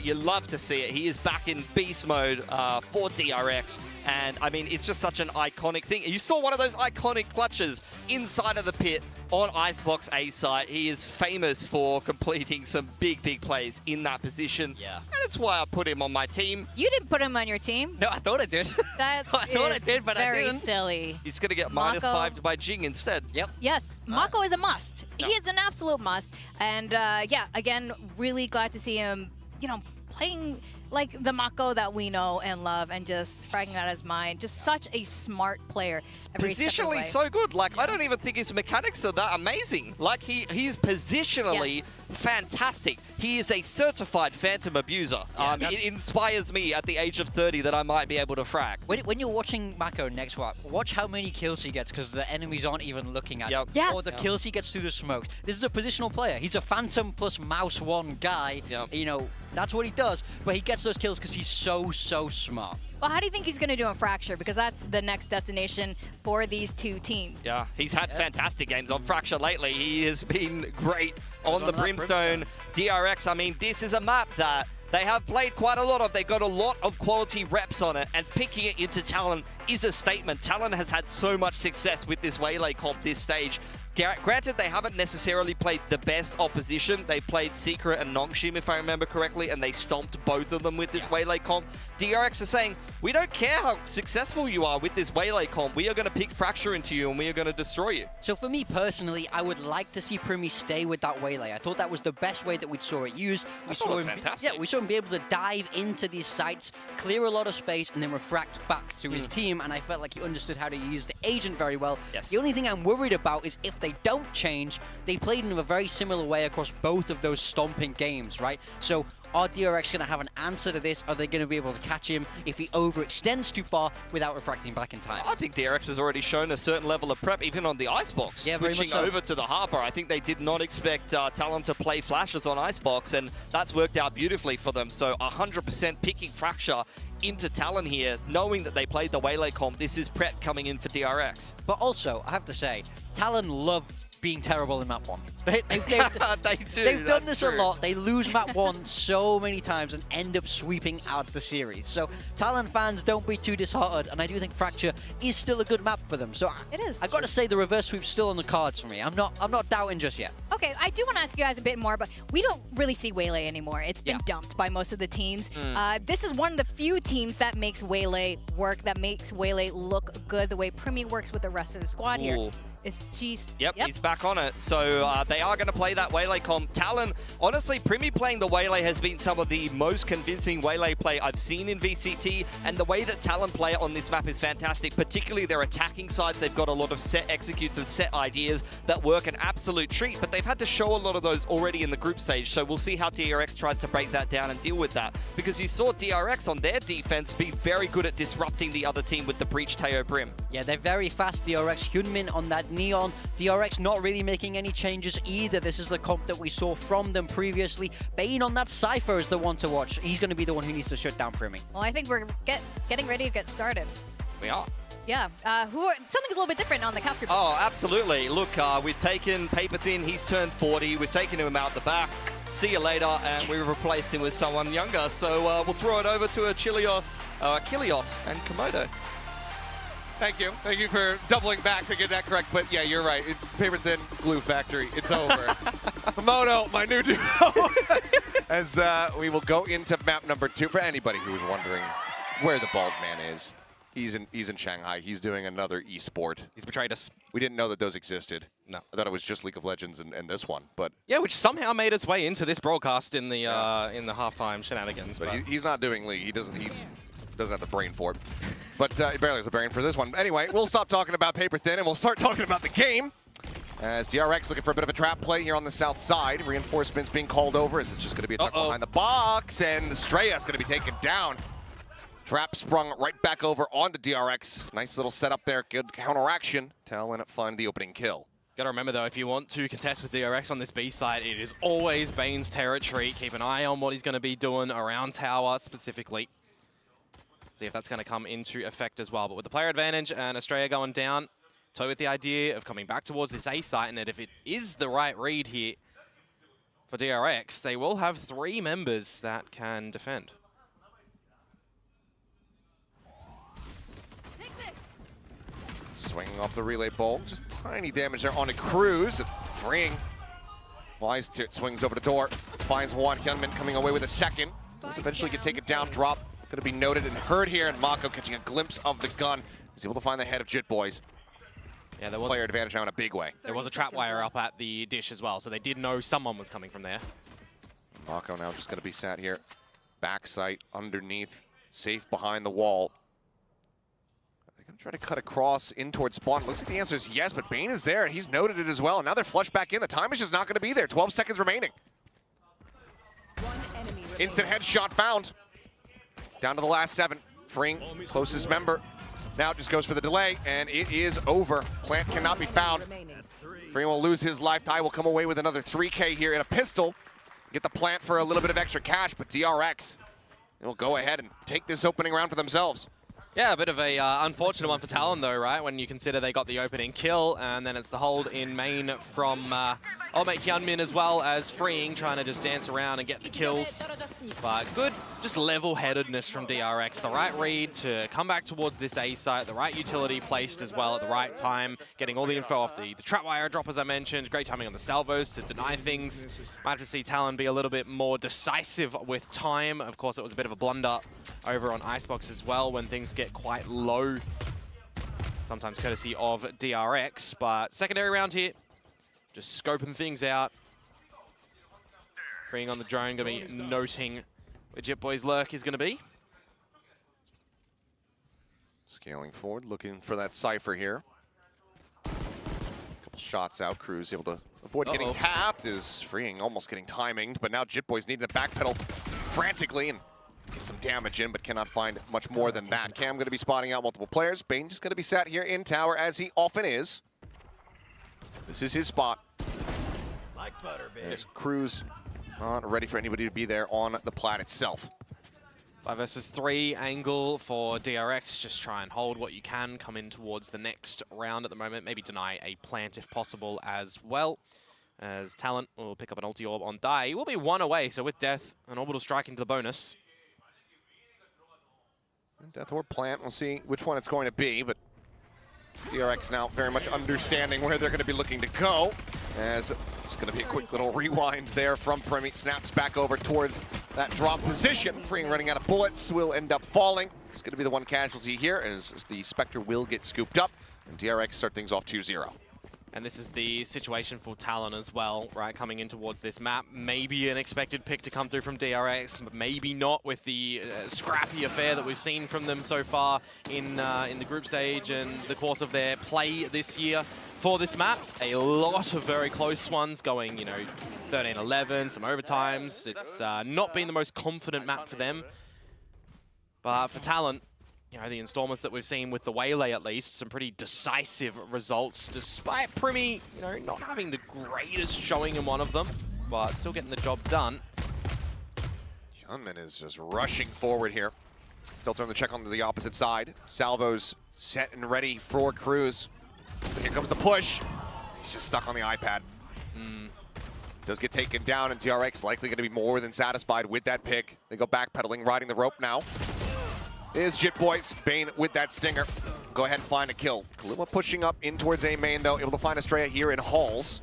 You love to see it. He is back in beast mode for DRX. And, I mean, it's just such an iconic thing. You saw one of those iconic clutches inside of the pit on Icebox A site. He is famous for completing some big, big plays in that position. Yeah. And it's why I put him on my team. You didn't put him on your team. No, I thought I did. That I thought I is did, but I very didn't. silly. He's going to get Mako. -5 by Jing instead. Yep. Yes, Mako is a must. Yeah. He is an absolute must. And yeah, again, really glad to see him, you know, playing like the Mako that we know and love and just fragging out his mind. Just such a smart player. every step of the Positionally way. so good. Like, I don't even think his mechanics are that amazing. Like, he's positionally Yes. fantastic. He is a certified Phantom abuser. It inspires me at the age of 30 that I might be able to frag. When you're watching Mako next watch how many kills he gets because the enemies aren't even looking at him. Yes. Or the kills he gets through the smokes. This is a positional player. He's a Phantom plus Mouse 1 guy. Yep. You know, that's what he does. But he gets those kills because he's so smart. Well, how do you think he's going to do in Fracture? Because that's the next destination for these two teams. Yeah, he's had fantastic games on Fracture lately. He has been great on the on that Brimstone. DRX, I mean, this is a map that they have played quite a lot of. They got a lot of quality reps on it, and picking it into Talon is a statement. Talon has had so much success with this Waylay comp this stage. Granted, they haven't necessarily played the best opposition. They played Secret and Nongshim, if I remember correctly, and they stomped both of them with this Waylay comp. DRX is saying, we don't care how successful you are with this Waylay comp. We are going to pick Fracture into you, and we are going to destroy you. So for me personally, I would like to see Primi stay with that Waylay. I thought that was the best way that we saw it used. I thought it was fantastic. Yeah, we saw him be able to dive into these sites, clear a lot of space, and then refract back to his team. And I felt like he understood how to use the agent very well. Yes. The only thing I'm worried about is if they don't change, they played in a very similar way across both of those stomping games, right? So are DRX going to have an answer to this? Are they going to be able to catch him if he overextends too far without refracting back in time? I think DRX has already shown a certain level of prep, even on the Icebox. Yeah, very switching much so. over to the Harbor. I think they did not expect Talon to play flashes on Icebox, and that's worked out beautifully for them. So 100% picking Fracture into Talon here, knowing that they played the Waylay comp. This is prep coming in for DRX. But also, I have to say, Talon love being terrible in map 1. They've They've done this a lot. They lose map 1 so many times and end up sweeping out the series. So Talon fans, don't be too disheartened. And I do think Fracture is still a good map for them. So It is. I've got to say the reverse sweep's still on the cards for me. I'm not doubting just yet. Okay, I do want to ask you guys a bit more, but we don't really see Waylay anymore. It's been Yeah. dumped by most of the teams. This is one of the few teams that makes Waylay work, that makes Waylay look good, the way Primi works with the rest of the squad here. Ooh. She's He's back on it. So they are going to play that Waylay comp. Talon, honestly, Primi playing the Waylay has been some of the most convincing Waylay play I've seen in VCT, and the way that Talon play it on this map is fantastic, particularly their attacking sides. They've got a lot of set executes and set ideas that work an absolute treat, but they've had to show a lot of those already in the group stage, so we'll see how DRX tries to break that down and deal with that, because you saw DRX on their defense be very good at disrupting the other team with the Breach Teo Brim. Yeah, they're very fast, DRX. Hyunmin on that Neon. DRX not really making any changes either. This is the comp that we saw from them previously. Bane on that Cypher is the one to watch. He's going to be the one who needs to shut down Primi. Well, I think we're getting ready to get started. We are. Yeah, something's a little bit different on the capture. Oh, absolutely. Look, we've taken Paper Thin. He's turned 40. We've taken him out the back. See you later, and we've replaced him with someone younger. So we'll throw it over to Kilios and Komodo. Thank you. Thank you for doubling back to get that correct. But yeah, you're right. Paper Thin Glue Factory. It's over. Mono, my new duo. As we will go into map number 2. For anybody who was wondering where the bald man is, he's in Shanghai. He's doing another esport. He's betrayed us. We didn't know that those existed. No. I thought it was just League of Legends and this one. But yeah, which somehow made its way into this broadcast in the halftime shenanigans. But he's not doing League. He doesn't have the brain for it. But he barely has the brain for this one. Anyway, we'll stop talking about Paper Thin and we'll start talking about the game. As DRX looking for a bit of a trap play here on the south side. Reinforcements being called over as it's just going to be a tuck behind the box. And Streya's going to be taken down. Trap sprung right back over onto DRX. Nice little setup there. Good counteraction. Talon find the opening kill. Gotta remember though, if you want to contest with DRX on this B side, it is always Bane's territory. Keep an eye on what he's going to be doing around tower specifically. See if that's going to come into effect as well. But with the player advantage and Australia going down, so with the idea of coming back towards this A site, and that if it is the right read here for DRX, they will have 3 members that can defend. Swinging off the relay bolt, just tiny damage there on a Cruz. Freeing. Flies to it, swings over the door, finds one. Hyunmin coming away with a second. Does eventually get taken down, drop. Going to be noted and heard here, and Mako catching a glimpse of the gun. He's able to find the head of Jit Boys. Yeah, there was player advantage now in a big way. There was a trap wire up at the dish as well, so they did know someone was coming from there. Mako now just going to be sat here. Backside underneath, safe behind the wall. They're going to try to cut across in towards spawn. Looks like the answer is yes, but Bane is there, and he's noted it as well. And now they're flushed back in. The time is just not going to be there. 12 seconds remaining. Instant headshot found. Down to the last 7. Freeing, closest member. Now just goes for the delay, and it is over. Plant cannot be found. Freeing will lose his life. Ty will come away with another 3K here in a pistol. Get the plant for a little bit of extra cash, but DRX will go ahead and take this opening round for themselves. Yeah, a bit of a unfortunate one for Talon though, right? When you consider they got the opening kill, and then it's the hold in main from Ultimate Hyunmin as well as Freeing, trying to just dance around and get the kills. But good, just level-headedness from DRX. The right read to come back towards this A site, the right utility placed as well at the right time, getting all the info off the trapwire drop, as I mentioned. Great timing on the salvos to deny things. Might have to see Talon be a little bit more decisive with time. Of course, it was a bit of a blunder over on Icebox as well when things get quite low, sometimes courtesy of DRX. But secondary round here, just scoping things out. Freeing on the drone, going to be noting where Jit Boy's lurk is going to be. Scaling forward, looking for that Cypher here. Couple shots out, Cruz able to avoid getting tapped, is Freeing almost getting timinged, but now Jit Boy's needing to backpedal frantically and get some damage in, but cannot find much more than that. Cam going to be spotting out multiple players. Bane just going to be sat here in tower, as he often is. This is his spot. Like butter, baby. As Cruz not ready for anybody to be there on the plat itself. 5 versus 3 angle for DRX. Just try and hold what you can. Come in towards the next round at the moment. Maybe deny a plant if possible as well. As Talent will pick up an ulti orb on Die. He will be 1 away, so with Death, an orbital strike into the bonus. Death or plant, we'll see which one it's going to be, but DRX now very much understanding where they're going to be looking to go. As it's going to be a quick little rewind there from Premi. Snaps back over towards that drop position. Freeing running out of bullets, will end up falling. It's going to be the one casualty here as the Spectre will get scooped up, and DRX start things off 2-0. And this is the situation for Talon as well, right? Coming in towards this map. Maybe an expected pick to come through from DRX, but maybe not with the scrappy affair that we've seen from them so far in the group stage and the course of their play this year for this map. A lot of very close ones going, 13-11, some overtimes. It's not been the most confident map for them. But for Talon, the installments that we've seen with the Waylay, at least, some pretty decisive results, despite Primi, not having the greatest showing in one of them, but still getting the job done. Hyunmin is just rushing forward here. Still throwing the check onto the opposite side. Salvo's set and ready for Cruz. But here comes the push. He's just stuck on the iPad. Does get taken down, and DRX likely going to be more than satisfied with that pick. They go backpedaling, riding the rope now. Is Jit Boys. Bane with that stinger. go ahead and find a kill. Kaluma pushing up in towards A main, though, able to find Estrella here in Halls.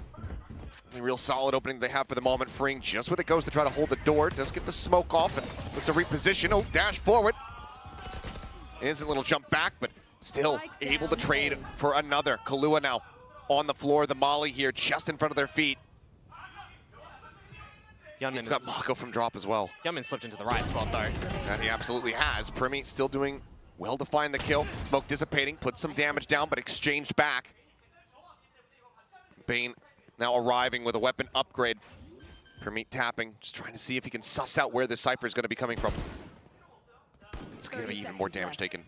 A real solid opening they have for the moment. Freeing just where it goes to try to hold the door. Does get the smoke off and looks to reposition. Oh, dash forward. Is a little jump back, but still able to trade for another. Kalua now on the floor. The molly here just in front of their feet. He's got Mako from drop as well. Hyunmin slipped into the right spot though. And he absolutely has. Primi still doing well to find the kill. Smoke dissipating, put some damage down, but exchanged back. Bane now arriving with a weapon upgrade. Primi tapping, just trying to see if he can suss out where this Cypher is going to be coming from. It's going to be even more damage taken.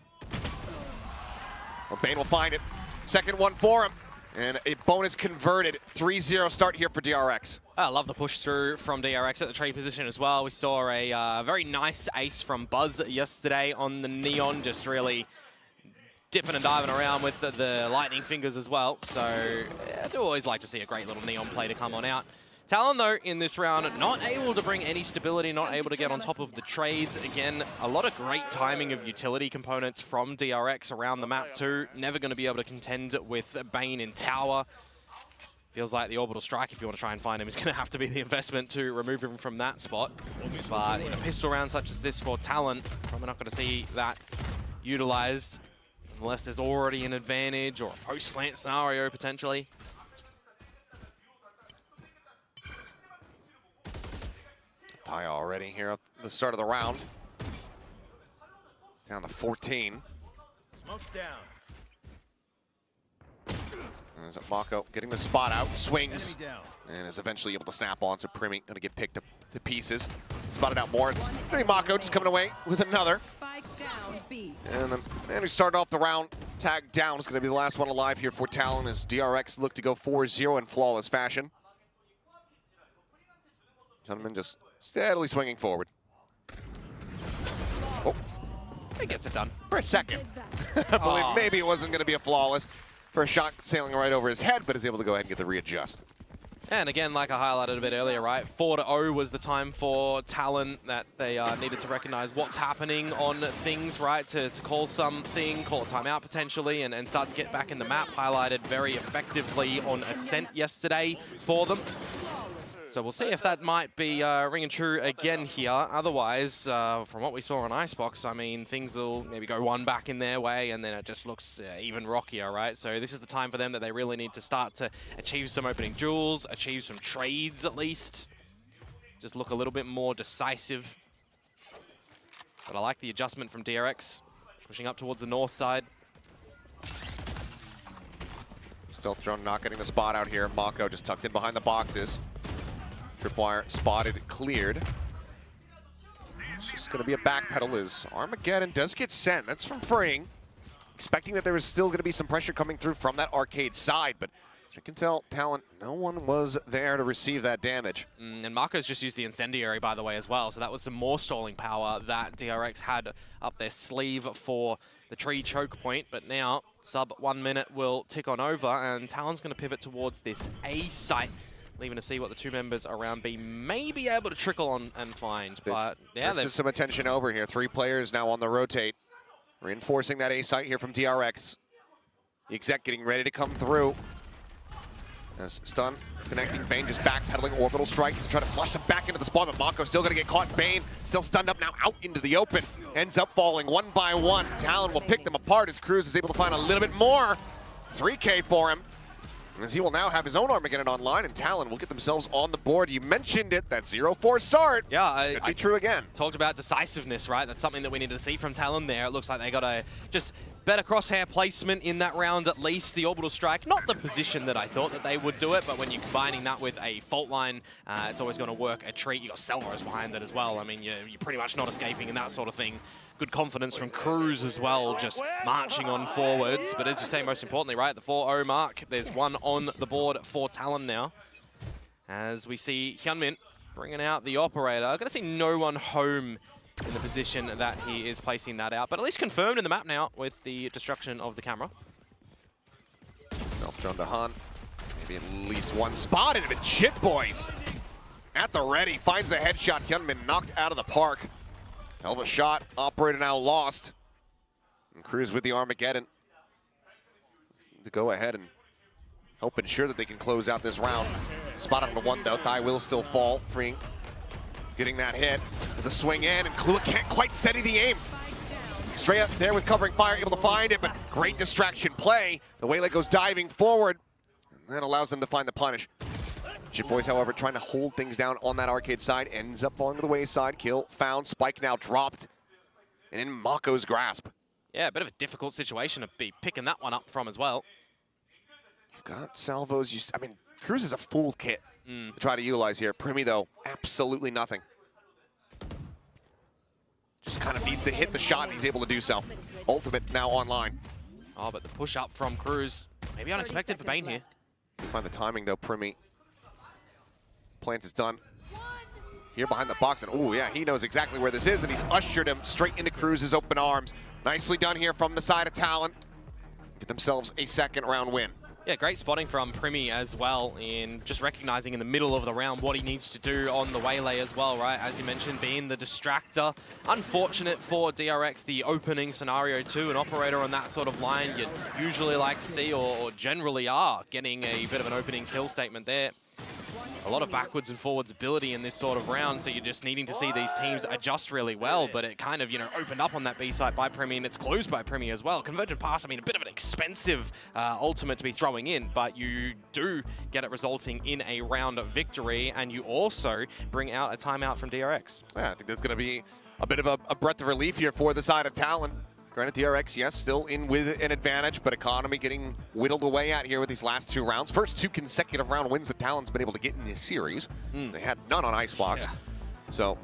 Well, Bane will find it. Second one for him. And a bonus converted. 3-0 start here for DRX. I love the push through from DRX at the trade position as well. We saw a very nice ace from Buzz yesterday on the Neon, just really dipping and diving around with the lightning fingers as well. So I do always like to see a great little Neon play to come on out. Talon, though, in this round, not able to bring any stability, not able to get on top of the trades. Again, a lot of great timing of utility components from DRX around the map, too. Never going to be able to contend with Bane in tower. Feels like the orbital strike, if you want to try and find him, is going to have to be the investment to remove him from that spot. But in a pistol round such as this for Talon, probably not going to see that utilized unless there's already an advantage or a post-plant scenario, potentially. Tie already here at the start of the round. Down to 14. Smoke's down. There's Mako getting the spot out, swings, Enemy down. and is eventually able to snap on, so Primi gonna get picked up to pieces. Spotted out more, it's maybe Mako just coming away with another. And the man who started off the round tagged down is gonna be the last one alive here for Talon as DRX look to go 4-0 in flawless fashion. Gentleman just steadily swinging forward. Oh, He gets it done. for a second. I believe maybe it wasn't going to be a flawless. For a shot sailing right over his head, but is able to go ahead and get the readjust. And again, like I highlighted a bit earlier, right? 4-0 was the time for Talon that they needed to recognize what's happening on things, right? To call something, call a timeout potentially, and start to get back in the map. Highlighted very effectively on Ascent yesterday for them. So we'll see if that might be ringing true again here. Otherwise, from what we saw on Icebox, I mean, things will maybe go one back in their way, and then it just looks even rockier, right? So this is the time for them that they really need to start to achieve some opening duels, achieve some trades at least. Just look a little bit more decisive. But I like the adjustment from DRX, pushing up towards the north side. Stealth drone not getting the spot out here. Mako just tucked in behind the boxes. Tripwire spotted, cleared. It's just going to be a backpedal as Armageddon does get sent. That's from Freeing. Expecting that there was still going to be some pressure coming through from that arcade side, but as you can tell, Talon, no one was there to receive that damage. And Marco's just used the Incendiary, by the way, as well, so that was some more stalling power that DRX had up their sleeve for the tree choke point, but now sub 1 minute will tick on over, and Talon's going to pivot towards this A site, leaving to see what the two members around B may be able to trickle on and find. But yeah, there's some attention over here. 3 players now on the rotate, reinforcing that A site here from DRX. The exec getting ready to come through. As stun, connecting, Bane just backpedaling, orbital strike to try to flush them back into the spawn, but Mako still gonna get caught. Bane still stunned up now, out into the open. Ends up falling one by one. Talon will pick them apart as Cruz is able to find a little bit more. 3K for him. As he will now have his own Armageddon online, and Talon will get themselves on the board. You mentioned it, that 0-4 start. Yeah, could be true again. Talked about decisiveness, right? That's something that we need to see from Talon there. It looks like they got a just better crosshair placement in that round at least. The orbital strike, not the position that I thought that they would do it, but when you're combining that with a fault line, it's always going to work a treat. You got Selvaros behind it as well. I mean, you're pretty much not escaping and that sort of thing. Good confidence from Cruz as well, just marching on forwards. But as you say, most importantly, right, the 4-0 mark, there's one on the board for Talon now. As we see Hyunmin bringing out the operator. Going to see no one home in the position that he is placing that out, but at least confirmed in the map now with the destruction of the camera. Stealth drone to Hunt. Maybe at least one spotted him, and Chit Boys at the ready. Finds the headshot. Hyunmin knocked out of the park. Hell of a shot. Operator now lost. And Cruz with the Armageddon. to go ahead and help ensure that they can close out this round. Spot on the one though. Thigh will still fall. Freeing. Getting that hit. There's a swing in, and Klua can't quite steady the aim. Estrella there with covering fire, able to find it, but great distraction play. The Waylay goes diving forward, and that allows them to find the punish. JittBoys, however, trying to hold things down on that arcade side, ends up falling to the wayside. Kill found, Spike now dropped, and in Mako's grasp. Yeah, a bit of a difficult situation to be picking that one up from as well. You've got salvos. I mean, Cruz is a full kit to try to utilize here. Primi, though, absolutely nothing. Just kind of needs to hit the shot, and he's able to do so. Ultimate now online. Oh, but the push up from Cruz, maybe unexpected for Bane here. Find the timing, though, Primi. Plant is done. Here behind the box, and oh yeah, he knows exactly where this is, and he's ushered him straight into Cruz's open arms. Nicely done here from the side of Talon. Get themselves a second round win. Yeah, great spotting from Primi as well, in just recognizing in the middle of the round what he needs to do on the Waylay as well, right? As you mentioned, being the distractor. Unfortunate for DRX, the opening scenario too. An operator on that sort of line you'd usually like to see, or generally are, getting a bit of an opening kill statement there. A lot of backwards and forwards ability in this sort of round, so you're just needing to see these teams adjust really well, but it kind of, you know, opened up on that B site by Primi, and it's closed by Primi as well. Convergent Pass, I mean, a bit of an expensive ultimate to be throwing in, but you do get it resulting in a round of victory, and you also bring out a timeout from DRX. Yeah, I think there's going to be a bit of a breath of relief here for the side of Talon. Granted, DRX, yes, still in with an advantage, but Economy getting whittled away at here with these last two rounds. First two consecutive round wins that Talon's been able to get in this series. They had none on Icebox. Yeah. So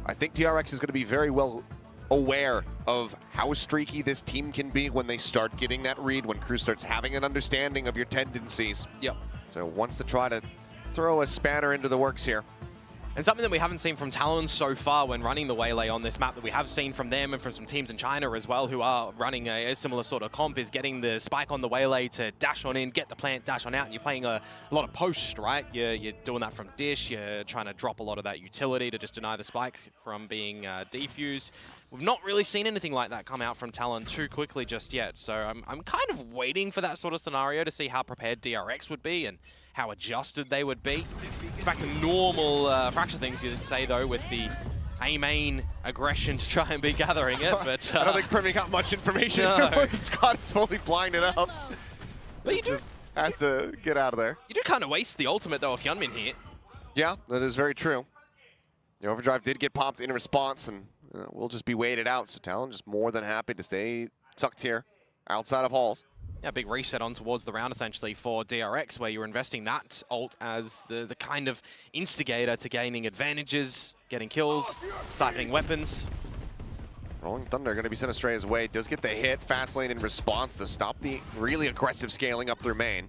I think DRX is going to be very well aware of how streaky this team can be when they start getting that read, when Cruz starts having an understanding of your tendencies. Yep. So wants to try to throw a spanner into the works here. And something that we haven't seen from Talon so far when running the Waylay on this map, that we have seen from them and from some teams in China as well who are running a similar sort of comp, is getting the spike on the Waylay to dash on in, get the plant, dash on out, and you're playing a lot of post, right? You're doing that from dish, you're trying to drop a lot of that utility to just deny the spike from being defused. We've not really seen anything like that come out from Talon too quickly just yet, so I'm kind of waiting for that sort of scenario to see how prepared DRX would be and how adjusted they would be. Back to normal fracture things, you'd say, though, with the A-main aggression to try and be gathering it. But I don't think Primi got much information. No. Scott is fully blinded up. But you just has to get out of there. You do kind of waste the ultimate, though, if Hyunmin hit. Yeah, that is very true. The overdrive did get popped in response, and we'll just be waited out. So Talon just more than happy to stay tucked here outside of halls. Yeah, big reset on towards the round, essentially, for DRX, where you're investing that ult as the kind of instigator to gaining advantages, getting kills, siphoning weapons. Rolling Thunder going to be sent Estrella's way. Does get the hit. Fastlane in response to stop the really aggressive scaling up through main.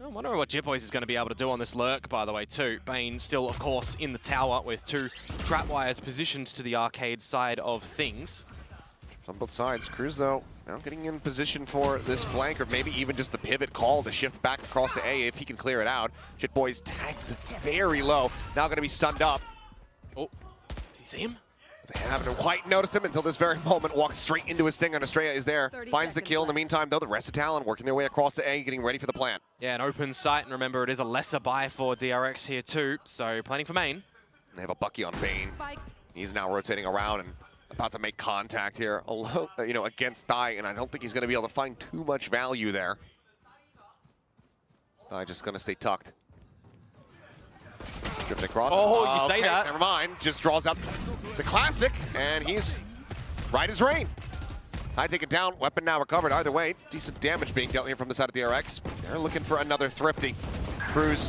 I wonder what JittBoys is going to be able to do on this lurk, by the way, too. Bane still, of course, in the tower with two trap wires positioned to the arcade side of things. On both sides. Cruz, though, now getting in position for this flank, or maybe even just the pivot call to shift back across to A if he can clear it out. JittBoys tagged very low. Now going to be stunned up. Oh, do you see him? They haven't quite noticed him until this very moment. Walks straight into his sting, and Estrella is there. Finds the kill. In the meantime, though, the rest of Talon working their way across to A, getting ready for the plant. Yeah, an open site, and remember, it is a lesser buy for DRX here, too. So, planning for main. They have a Bucky on Bane. He's now rotating around and about to make contact here, against Thigh, and I don't think he's going to be able to find too much value there. Thigh just going to stay tucked. Drifting across. Oh, you say that. Never mind. Just draws out the classic, and he's right as rain. Thigh taken down. Weapon now recovered. Either way, decent damage being dealt here from the side of DRX. They're looking for another thrifty. Cruz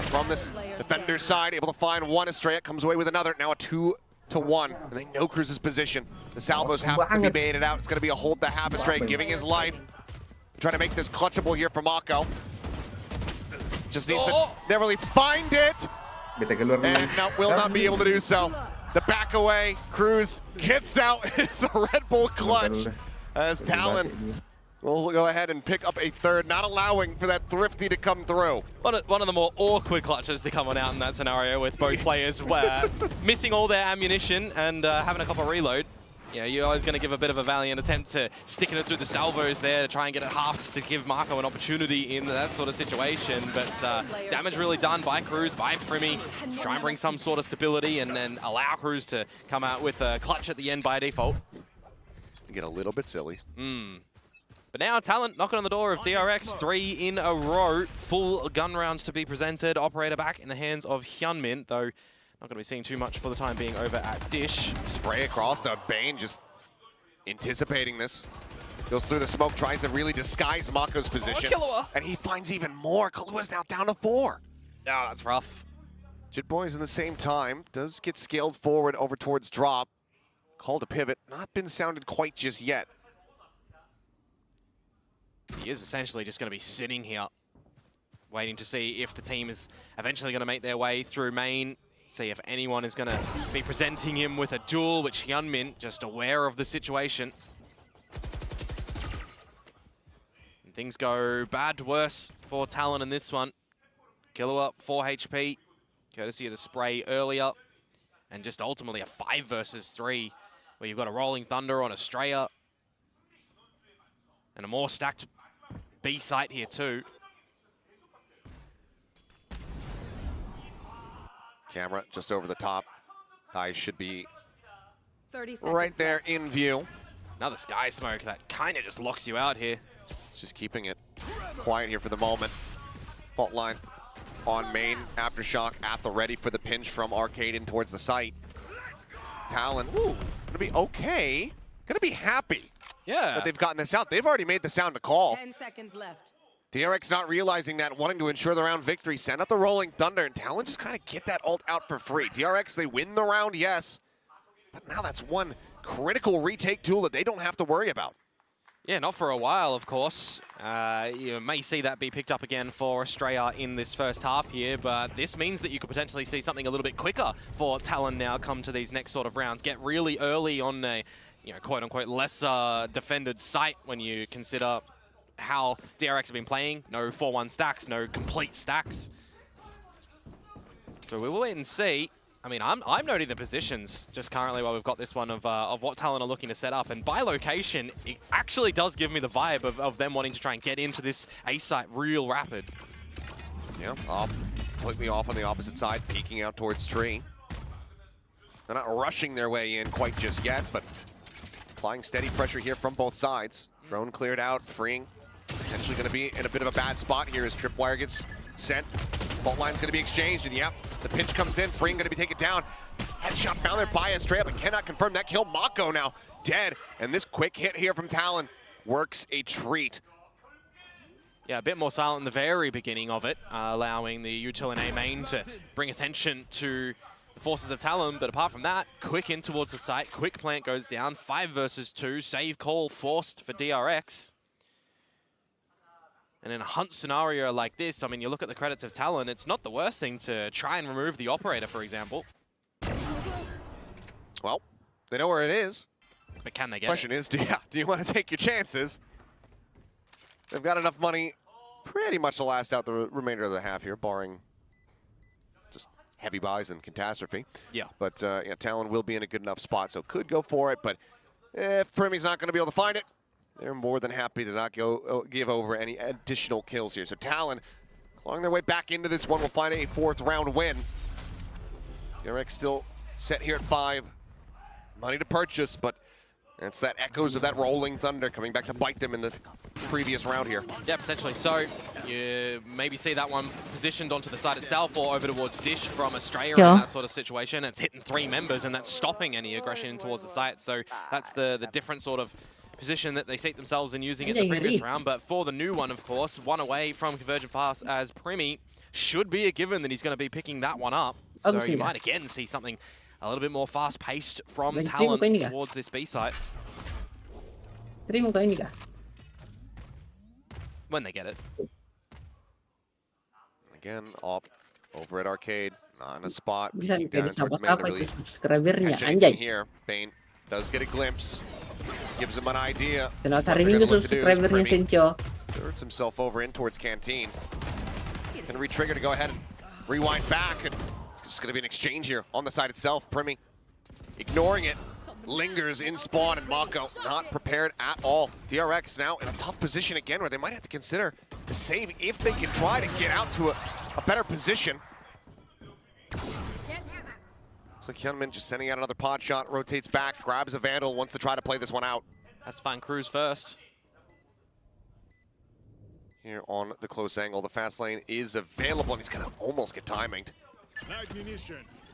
from this defender's side, able to find one. Estrella comes away with another. Now a 2-1, and they know Cruz's position. The salvos have to be baited out. It's going to be a hold to have Estrella, giving his life. Trying to make this clutchable here for Mako. Just needs to never really find it. And no, will not be able to do so. The back away, Cruz gets out. It's a Red Bull clutch as Talon will go ahead and pick up a third, not allowing for that thrifty to come through. One of the more awkward clutches to come on out in that scenario with both players where missing all their ammunition and having a couple reload. Yeah, you're always going to give a bit of a valiant attempt to sticking it through the salvos there to try and get it halved to give Marco an opportunity in that sort of situation. But damage really done by Cruz, by Primi, to try and bring some sort of stability and then allow Cruz to come out with a clutch at the end by default. Get a little bit silly. But now Talent knocking on the door of DRX, 3 in a row. Full gun rounds to be presented. Operator back in the hands of Hyunmin, though not going to be seeing too much for the time being over at Dish. Spray across the Bane, just anticipating this. Goes through the smoke, tries to really disguise Mako's position. And he finds even more. Kalua's now down to 4. Oh, that's rough. Jitboy's in the same time. Does get scaled forward over towards drop. Called a pivot. Not been sounded quite just yet. He is essentially just going to be sitting here, waiting to see if the team is eventually going to make their way through main. See if anyone is going to be presenting him with a duel, which Hyunmin, just aware of the situation. And things go bad to worse for Talon in this one. Killua, 4 HP, courtesy of the spray earlier. And just ultimately a 5 versus 3, where you've got a Rolling Thunder on Estrella. And a more stacked B site here too. Camera just over the top. Eyes should be 30 seconds right there in view. Another Sky Smoke that kind of just locks you out here. It's just keeping it quiet here for the moment. Fault line on main. Aftershock at the ready for the pinch from Arcade in towards the site. Talon, gonna be okay. Gonna be happy that they've gotten this out. They've already made the sound to call. 10 seconds left. DRX not realizing that, wanting to ensure the round victory. Send out the Rolling Thunder, and Talon just kind of get that ult out for free. DRX, they win the round, yes. But now that's one critical retake tool that they don't have to worry about. Yeah, not for a while, of course. You may see that be picked up again for Estrella in this first half here, but this means that you could potentially see something a little bit quicker for Talon now come to these next sort of rounds. Get really early on a, quote-unquote, lesser defended site when you consider how DRX have been playing. No 4-1 stacks, no complete stacks. So we will wait and see. I mean, I'm noting the positions just currently while we've got this one of what Talon are looking to set up. And by location, it actually does give me the vibe of them wanting to try and get into this A site real rapid. Yeah, completely off on the opposite side, peeking out towards tree. They're not rushing their way in quite just yet, but applying steady pressure here from both sides. Drone cleared out, freeing. Potentially going to be in a bit of a bad spot here as Tripwire gets sent. Fault line's going to be exchanged, and yep, the pinch comes in. Freeing going to be taken down. Headshot found there by Estrella, but cannot confirm that kill. Mako now dead, and this quick hit here from Talon works a treat. Yeah, a bit more silent in the very beginning of it, allowing the util in A main to bring attention to the forces of Talon, but apart from that, quick in towards the site, quick plant goes down, 5 versus 2, save call forced for DRX. And in a hunt scenario like this, I mean, you look at the credits of Talon, it's not the worst thing to try and remove the operator, for example. Well, they know where it is. But can they get Question is, do you want to take your chances? They've got enough money pretty much to last out the remainder of the half here, barring just heavy buys and catastrophe. Yeah. But yeah, Talon will be in a good enough spot, so could go for it. But if Primi's not going to be able to find it, they're more than happy to not give over any additional kills here. So Talon, clawing their way back into this one, will find a 4th round win. DRX still set here at 5. Money to purchase, but it's that echoes of that Rolling Thunder coming back to bite them in the previous round here. Yeah, potentially so. You maybe see that one positioned onto the side itself or over towards Dish from Estrella in that sort of situation. It's hitting 3 members and that's stopping any aggression towards the site. So that's the different sort of position that they seat themselves in using in the previous round. But for the new one, of course, one away from Convergent Pass as Primi, should be a given that he's going to be picking that one up. So you might again see something a little bit more fast-paced from Talon towards this B site. When they get it. Again, up over at Arcade, not in a spot. Bisa dipilih siapa itu Catch subscribernya, anything anjay. here. Bane does get a glimpse. Gives him an idea. Selamat hari Minggu subscribernya Sencho. Inserts himself over in towards Canteen. Gonna re-trigger to go ahead and rewind back. And it's just gonna be an exchange here on the side itself. Primi ignoring it. lingers in spawn, and Mako not prepared at all. DRX now in a tough position again where they might have to consider the save if they can try to get out to a better position. Looks like Hyunmin just sending out another pod shot, rotates back, grabs a Vandal, wants to try to play this one out. Has to find Cruz first. Here on the close angle, the fast lane is available, and he's gonna almost get timinged.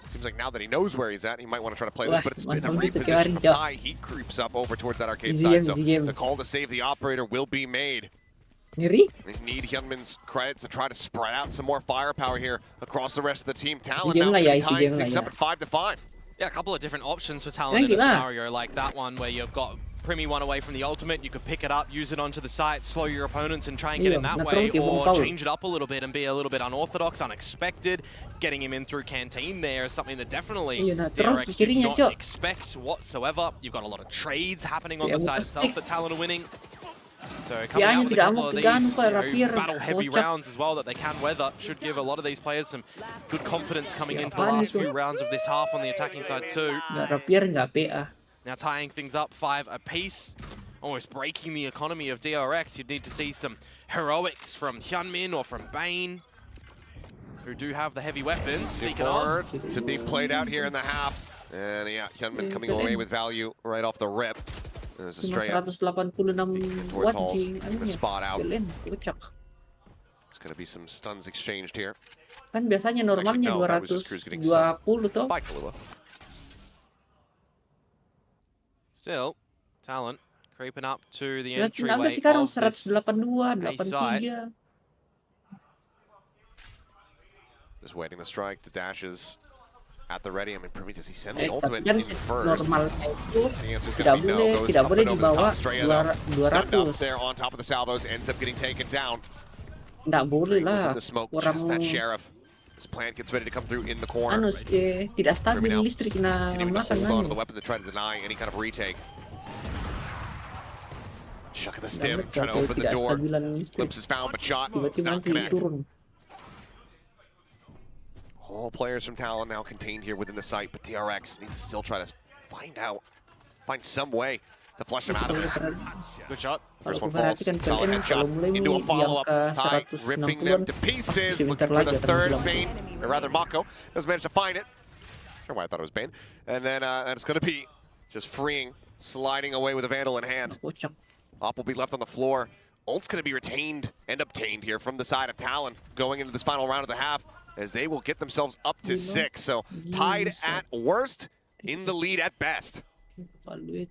Seems like now that he knows where he's at, he might want to try to play this, but it's been a reposition. High heat creeps up over towards that arcade side, so the call to save the operator will be made. Ngeri. They need Hyunmin's credits to try to spread out some more firepower here across the rest of the team. Talon Isi now game lah ya, isi tying game lah things ya. up at 5-5. Yeah, a couple of different options for Talon in a scenario like that one where you've got Primi one away from the ultimate. You could pick it up, use it onto the site, slow your opponents and try and get in that way, or change it up a little bit and be a little bit unorthodox, unexpected. Getting him in through Canteen there is something that definitely DRX did not expect whatsoever. You've got a lot of trades happening on the side itself that Talon are winning. So coming out with a couple of these battle-heavy rounds as well that they can weather should give a lot of these players some good confidence coming into the last few rounds of this half on the attacking side too. Now tying things up 5 apiece, almost breaking the economy of DRX. You'd need to see some heroics from Hyunmin or from Bane, who do have the heavy weapons. Speaking of, to be played out here in the half. And yeah, Hyunmin coming away with value right off the rip. There's a stray up towards Halls, the spot out. There's going to be some stuns exchanged here. Kan biasanya normalnya 220 toh. By Kahlua. Still, Talon creeping up to the entryway Nugget sekarang of this 182, A side. 83. Just waiting the strike, the dashes at the ready. I mean, Primi, does he send the ultimate in first? Normalnya itu The answer's going to be no. Goes up and over the top. Straya, though, stunned up 200. there on top of the salvos, ends up getting taken down. Nggak boleh lah. The smoke, Orang just that sheriff. This plant gets ready to come through in the corner. anu tidak stabil listrik na Continuing to makan hold on to the anu. weapon to try to deny any kind of retake. Chuck of the stim, trying to open the Tidak door. stabilan listrik. Glimpse is found, but shot does Tiba-tiba not nanti connect. turun. All players from Talon now contained here within the site, but DRX needs to still try to find some way to flush them out of this. good shot. First one Kalau falls, perhatikan solid PLN kalau mulai headshot into a yang follow-up. ke Ty ripping them to 160-an, pieces, masih looking bentar for lagi the akan third hilang. Bane, or rather Mako does manage to find it. Or why I thought it was Bane. And then it's going to be just freeing, sliding away with a Vandal in hand. Kocak. Op will be left on the floor. Ult's going to be retained and obtained here from the side of Talon going into this final round of the half as they will get themselves up to 6. So tied at worst, in the lead at best.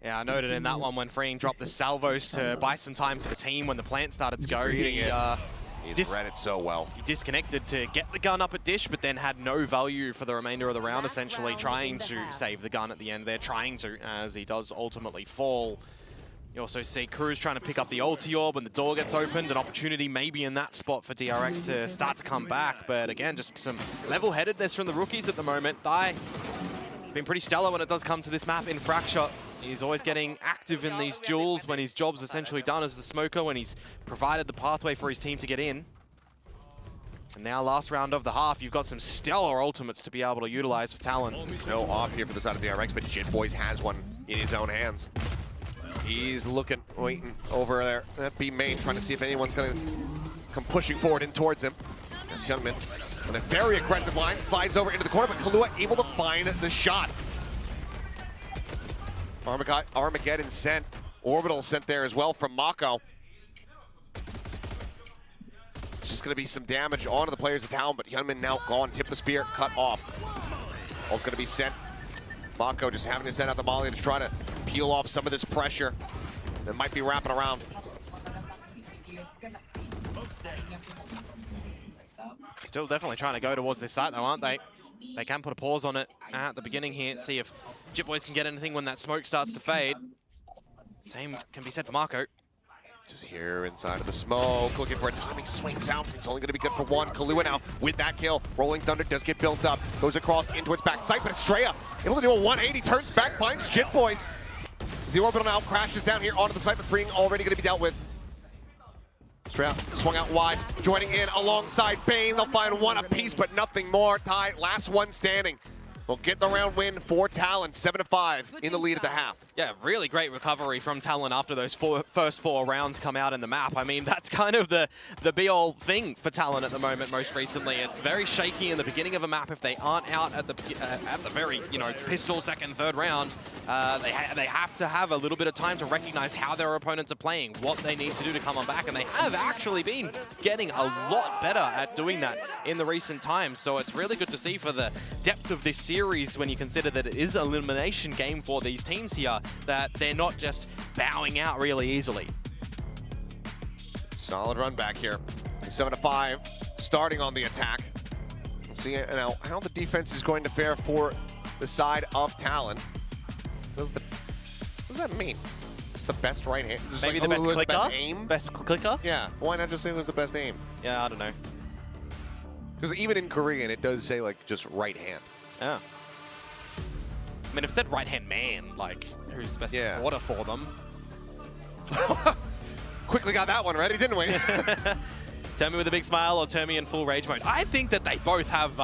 Yeah, I noted in that one when Freeing dropped the salvos to buy some time for the team when the plant started to go. He's read it so well. He disconnected to get the gun up at Dish, but then had no value for the remainder of the round, essentially trying to save the gun at the end there, trying to, as he does ultimately fall. You also see Cruz trying to pick up the ulti orb when the door gets opened, an opportunity maybe in that spot for DRX to start to come back, but again, just some level-headedness from the rookies at the moment. Thai has been pretty stellar when it does come to this map in Fracture. He's always getting active in these duels when his job's essentially done as the smoker, when he's provided the pathway for his team to get in. And now last round of the half, you've got some stellar ultimates to be able to utilize for Talon. No off here for the side of DRX, but Jitboys has one in his own hands. He's looking, waiting over there at B main, trying to see if anyone's going to come pushing forward in towards him. As Hyunmin, on a very aggressive line, slides over into the corner, but Kahlua able to find the shot. Armageddon sent, Orbital sent there as well from Mako. It's just going to be some damage onto the players of Talon, but Hyunmin now gone, tip the spear, cut off. All's going to be sent. Mako just having to send out the molly to try to peel off some of this pressure that might be wrapping around. Still definitely trying to go towards this site though, aren't they? They can put a pause on it at the beginning here, see if Jitboys can get anything when that smoke starts to fade. Same can be said for Mako. Just here inside of the smoke, looking for a timing, swings out. It's only going to be good for one. Kahlua now with that kill. Rolling Thunder does get built up, goes across into its backside, but Estrella able to do a 180, turns back, finds Jitboys. As the Orbital now crashes down here onto the site, but Freeing already going to be dealt with. Estrella swung out wide, joining in alongside Bane. They'll find one apiece, but nothing more. Ty, last one standing. will get the round win for Talon, 7-5 in the lead at the half. Yeah, really great recovery from Talon after those first four rounds come out in the map. I mean, that's kind of the be-all thing for Talon at the moment. Most recently, it's very shaky in the beginning of a map if they aren't out at the very, pistol second, third round. They have to have a little bit of time to recognize how their opponents are playing, what they need to do to come on back, and they have actually been getting a lot better at doing that in the recent times. So it's really good to see for the depth of this series when you consider that it is an elimination game for these teams here, that they're not just bowing out really easily. Solid run back here. 7-5, starting on the attack. Let's see now how the defense is going to fare for the side of Talon. What does that mean? It's the best right hand. Just Maybe like, the best clicker? the best aim? Best clicker? Yeah. Why not just say who's the best aim? Yeah, I don't know. Because even in Korean, it does say like just right hand. Yeah. I mean, if it said right-hand man, like, who's the best order for them? Quickly got that one ready, didn't we? Turn me with a big smile or turn me in full rage mode. I think that they both have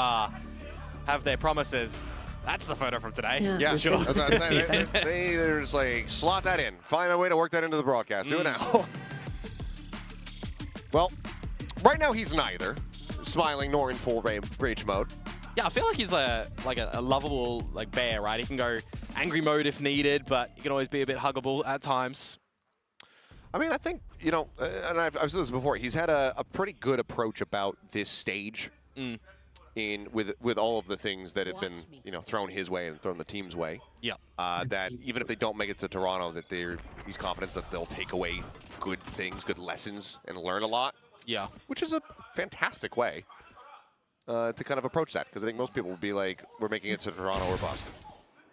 their promises. That's the photo from today. Yeah, sure. They're just like, slot that in. Find a way to work that into the broadcast. Do it now. Well, right now he's neither smiling nor in full rage mode. Yeah, I feel like he's a lovable bear, right? He can go angry mode if needed, but he can always be a bit huggable at times. I mean, I think, and I've said this before, he's had a pretty good approach about this stage with all of the things that have been, thrown his way and thrown the team's way. Yeah. That even if they don't make it to Toronto, that he's confident that they'll take away good things, good lessons, and learn a lot. Yeah. Which is a fantastic way to kind of approach that, because I think most people would be like, we're making it to Toronto or bust.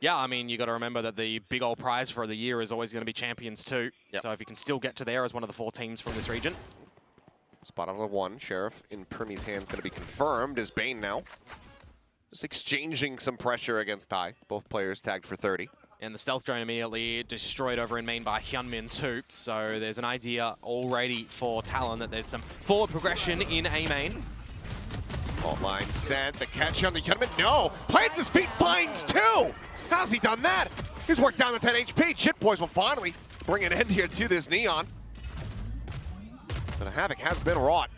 Yeah, I mean, you got to remember that the big old prize for the year is always going to be Champions 2. Yep. So if you can still get to there as one of the 4 teams from this region. Spot on the 1. Sheriff in Primy's hands going to be confirmed as Bane now. Just exchanging some pressure against Tai. Both players tagged for 30. And the stealth drone immediately destroyed over in main by Hyunmin too. So there's an idea already for Talon that there's some forward progression in A main. Fault line sent. The catch on the Hyunmin. No! Plants his feet, finds 2! How's he done that? He's worked down the 10 HP. Chit Boys will finally bring an end here to this Neon. But a havoc has been wrought.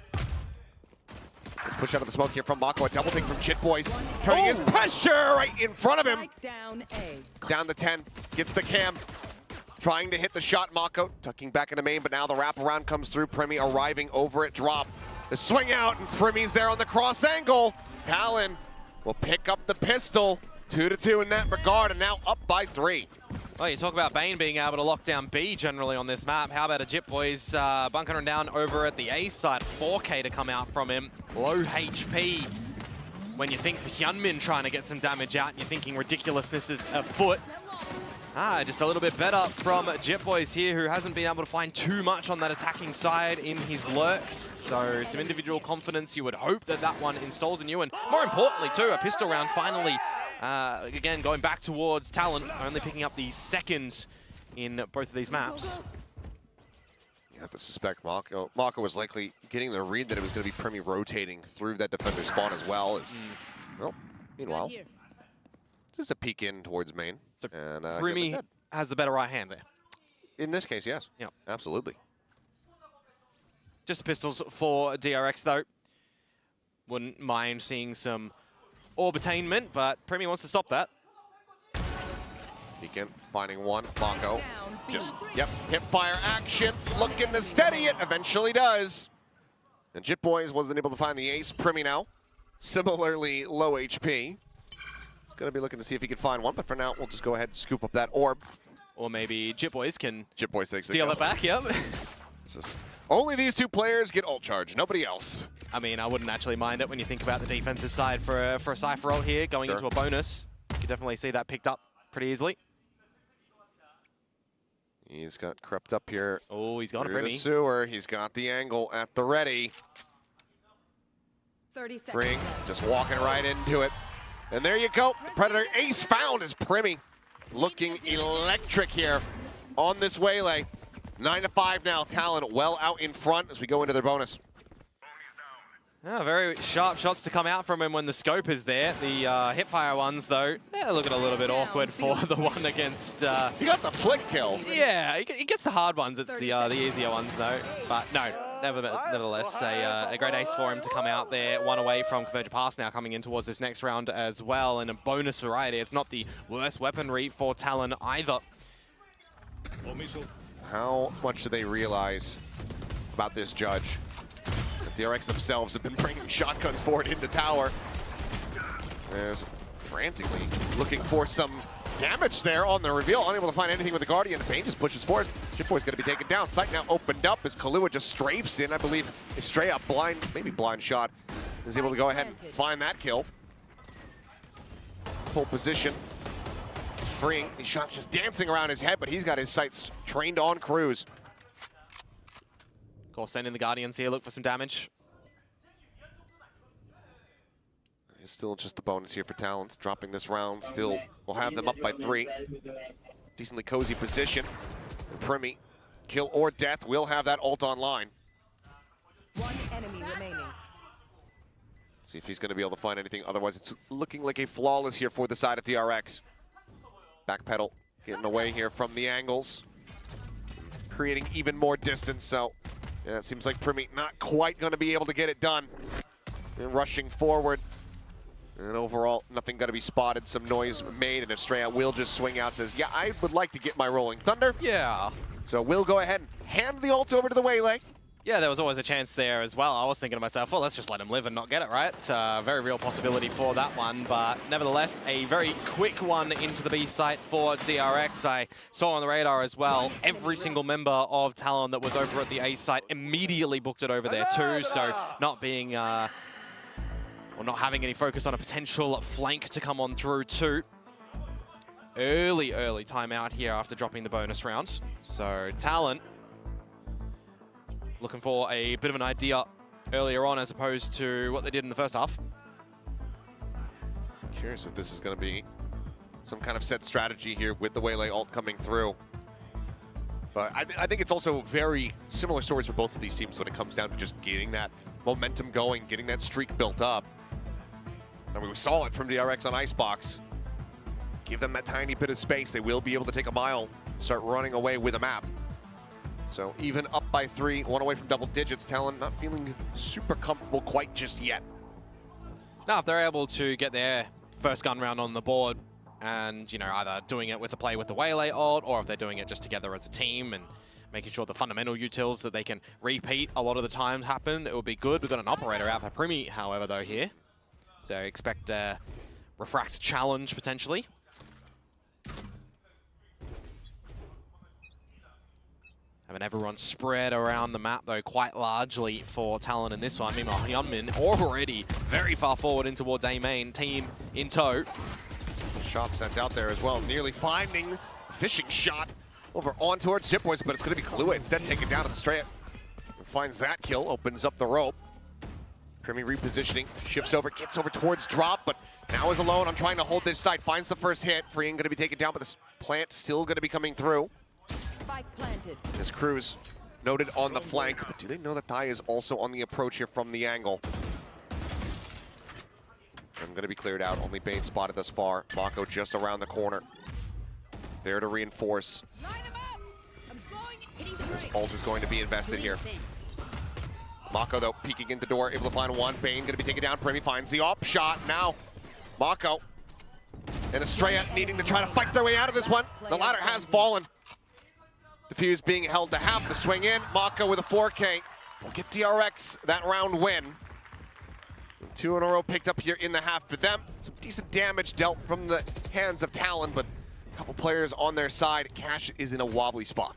Push out of the smoke here from Mako. A double take from Chit Boys. Turning his pressure right in front of him. Down the 10. Gets the cam. Trying to hit the shot. Mako tucking back into main, but now the wraparound comes through. Primy arriving over at drop. The swing out, and Primy's there on the cross angle. Talon will pick up the pistol. 2-2 in that regard, and now up by 3. Well, you talk about Bane being able to lock down B generally on this map. How about a Jit Boys bunkering down over at the A side? 4K to come out from him. Low HP. When you think Hyunmin trying to get some damage out, and you're thinking ridiculousness is afoot. Just a little bit better from Jit Boys here, who hasn't been able to find too much on that attacking side in his lurks. So some individual confidence, you would hope that that one installs in you. And more importantly too, a pistol round finally, again, going back towards Talon, only picking up the 2nd in both of these maps. You have to suspect Mako was likely getting the read that it was going to be Primy rotating through that defender spawn as well. Well, meanwhile, just a peek in towards main. So and Primy has the better right hand there. In this case, yes. Yeah, absolutely. Just pistols for DRX though. Wouldn't mind seeing some orbitainment, but Primy wants to stop that. Peek in, finding one. Mako just, hip fire action, looking to steady it, eventually does. And Jit Boys wasn't able to find the ace. Primy now, similarly low HP. He's going to be looking to see if he can find one, but for now, we'll just go ahead and scoop up that orb. Or maybe Jit Boys can steal it back, yep. Just, only these 2 players get ult charge, nobody else. I mean, I wouldn't actually mind it when you think about the defensive side for a Cypher ult here, going into a bonus. You could definitely see that picked up pretty easily. He's got crept up here. Oh, he's got a Primy. The sewer. He's got the angle at the ready. 30 seconds. Bring, just walking right into it. And there you go. Predator ace found as Primy. Looking electric here on this waylay. 9-5 now. Talon well out in front as we go into their bonus. Yeah, very sharp shots to come out from him when the scope is there. The hipfire ones, though, they're looking a little bit awkward for the one against... He got the flick kill. Yeah, he gets the hard ones. It's the easier ones, though. But no, nevertheless, a great ace for him to come out there. One away from Converge Pass now coming in towards this next round as well. And a bonus variety. It's not the worst weaponry for Talon either. How much do they realize about this judge? The DRX themselves have been bringing shotguns forward in the tower. As frantically looking for some damage there on the reveal. Unable to find anything with the Guardian. Bane just pushes forward. Shipboy's going to be taken down. Sight now opened up as Kahlua just strafes in. I believe Estrella blind, maybe blind shot, is able to go ahead and find that kill. Full position. Freeing. These shots just dancing around his head, but he's got his sights trained on Cruz. Of course, sending the Guardians here, look for some damage. It's still just the bonus here for Talent. Dropping this round, still will have them up by 3. Decently cozy position. Primi, kill or death, will have that ult online. One enemy remaining. See if he's going to be able to find anything. Otherwise, it's looking like a flawless here for the side of DRX. Backpedal, getting away here from the angles. Creating even more distance, so yeah, it seems like Primi not quite going to be able to get it done. And rushing forward. And overall, nothing going to be spotted. Some noise made, and Estrella will just swing out, says, yeah, I would like to get my Rolling Thunder. Yeah. So we'll go ahead and hand the ult over to the Waylay. Yeah, there was always a chance there as well. I was thinking to myself, well, let's just let him live and not get it, right? Very real possibility for that one, but nevertheless, a very quick one into the B site for DRX. I saw on the radar as well, every single member of Talon that was over at the A site immediately booked it over there too, so not being, or not having any focus on a potential flank to come on through too. Early timeout here after dropping the bonus round. So Talon looking for a bit of an idea earlier on as opposed to what they did in the first half. Curious if this is going to be some kind of set strategy here with the Waylay ult coming through. But I think it's also very similar stories for both of these teams when it comes down to just getting that momentum going, getting that streak built up. I mean, we saw it from DRX on Icebox. Give them that tiny bit of space, they will be able to take a mile, start running away with a map. So even up by 3, one away from double digits, Talon not feeling super comfortable quite just yet. Now, if they're able to get their first gun round on the board and, you know, either doing it with a play with the Waylay ult, or if they're doing it just together as a team and making sure the fundamental utils that they can repeat a lot of the times happen, it would be good. We've got an operator out for Primi, however, though, here. So expect a refract challenge, potentially. Having everyone spread around the map, though, quite largely for Talon in this one. Meanwhile, Hyunmin already very far forward in towards A main, team in tow. Shot sent out there as well, nearly finding fishing shot over on towards Shipboys, but it's going to be Kahlua instead taken down as Estrella finds that kill, opens up the rope. Primi repositioning, shifts over, gets over towards drop, but now is alone. I'm trying to hold this side, finds the first hit. Freeing going to be taken down, but this plant still going to be coming through. Spike planted. As Cruz noted on the flank, but do they know that Thai is also on the approach here from the angle? I'm going to be cleared out, only Bane spotted thus far. Mako just around the corner. There to reinforce. This ult is going to be invested here. Mako, though, peeking in the door, able to find one. Bane going to be taken down. Primi finds the op shot. Now, Mako and Estrella needing to try to fight their way out of this one. The ladder has fallen. Diffuse being held to half the swing in. Mako with a 4K will get DRX that round win. 2 in a row picked up here in the half for them. Some decent damage dealt from the hands of Talon, but a couple players on their side. Cash is in a wobbly spot.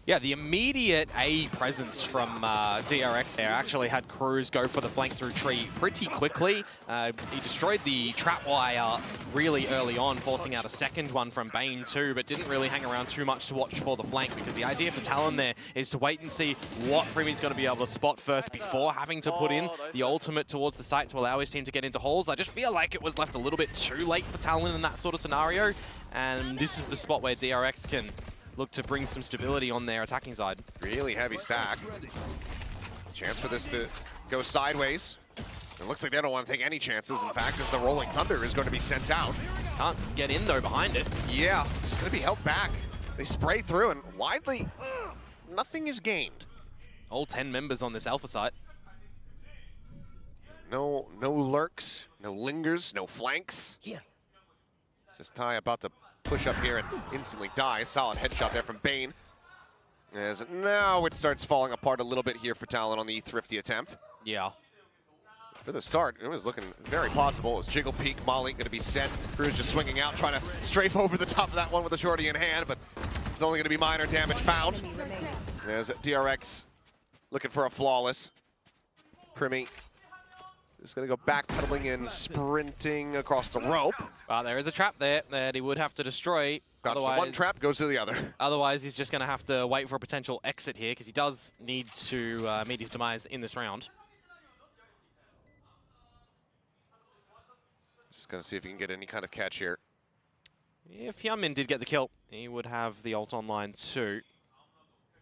Yeah, the immediate A presence from DRX there actually had Cruz go for the flank through tree pretty quickly. He destroyed the trap wire really early on, forcing out a second one from Bane too, but didn't really hang around too much to watch for the flank, because the idea for Talon there is to wait and see what Primi's going to be able to spot first before having to put in the ultimate towards the site to allow his team to get into holes. I just feel like it was left a little bit too late for Talon in that sort of scenario, and this is the spot where DRX can look to bring some stability on their attacking side. Really heavy stack. Chance for this to go sideways. It looks like they don't want to take any chances. In fact, as the Rolling Thunder is going to be sent out. Can't get in though behind it. Yeah, just going to be held back. They spray through and widely, nothing is gained. All 10 members on this alpha site. No lurks, no lingers, no flanks. Here. Just Ty about to push up here and instantly die. Solid headshot there from Bane. As now it starts falling apart a little bit here for Talon on the thrifty attempt. Yeah. For the start, it was looking very possible. As Jiggle Peak, Molly going to be sent. Cruz just swinging out, trying to strafe over the top of that one with a shorty in hand, but it's only going to be minor damage found. Enemy remaining. As DRX looking for a flawless. Primi is going to go backpedaling and sprinting across the rope. Well, there is a trap there that he would have to destroy. Dodges the one trap, goes to the other. Otherwise, he's just going to have to wait for a potential exit here because he does need to meet his demise in this round. Just going to see if he can get any kind of catch here. If Hyunmin did get the kill, he would have the ult online too.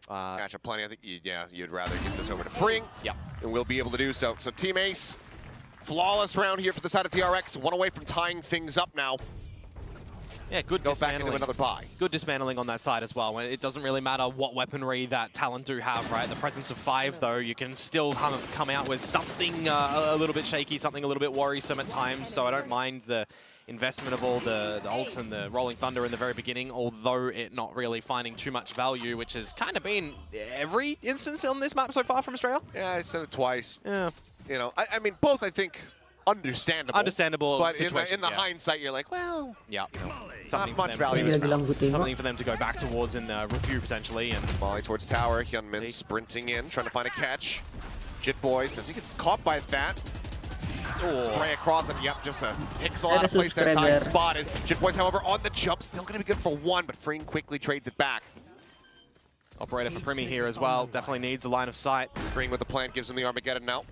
Catch up plenty. I think, you'd rather get this over to Freeing. Yep. And we'll be able to do so. So Team Ace, flawless round here for the side of TRX. One away from tying things up now. Yeah, good Go back dismantling. into another buy. Good dismantling on that side as well. It doesn't really matter what weaponry that Talon do have, right? The presence of 5, though, you can still kind of come out with something a little bit shaky, something a little bit worrisome at times. So I don't mind the investment of all the ults and the Rolling Thunder in the very beginning, although it not really finding too much value, which has kind of been every instance on this map so far from Australia. Yeah, I said it twice. Yeah. You know, I mean, both I think understandable. Understandable But situations, in the yeah. hindsight, you're like, well, Yeah. not much value Hindi is lang found. buti mo. Something for them to go back towards in review potentially. And Molly towards tower. Hyunmin See? sprinting in, trying to find a catch. Jit Boys, as he gets caught by that. oh, Spray across it. Yep, just a pixel out of There's a place there. subscriber. Time spotted. Jit Boys, however, on the jump, still going to be good for 1, but Freeing quickly trades it back. operator for Primi here as well. Definitely needs a line of sight. Freeing with the plant gives him the Armageddon now.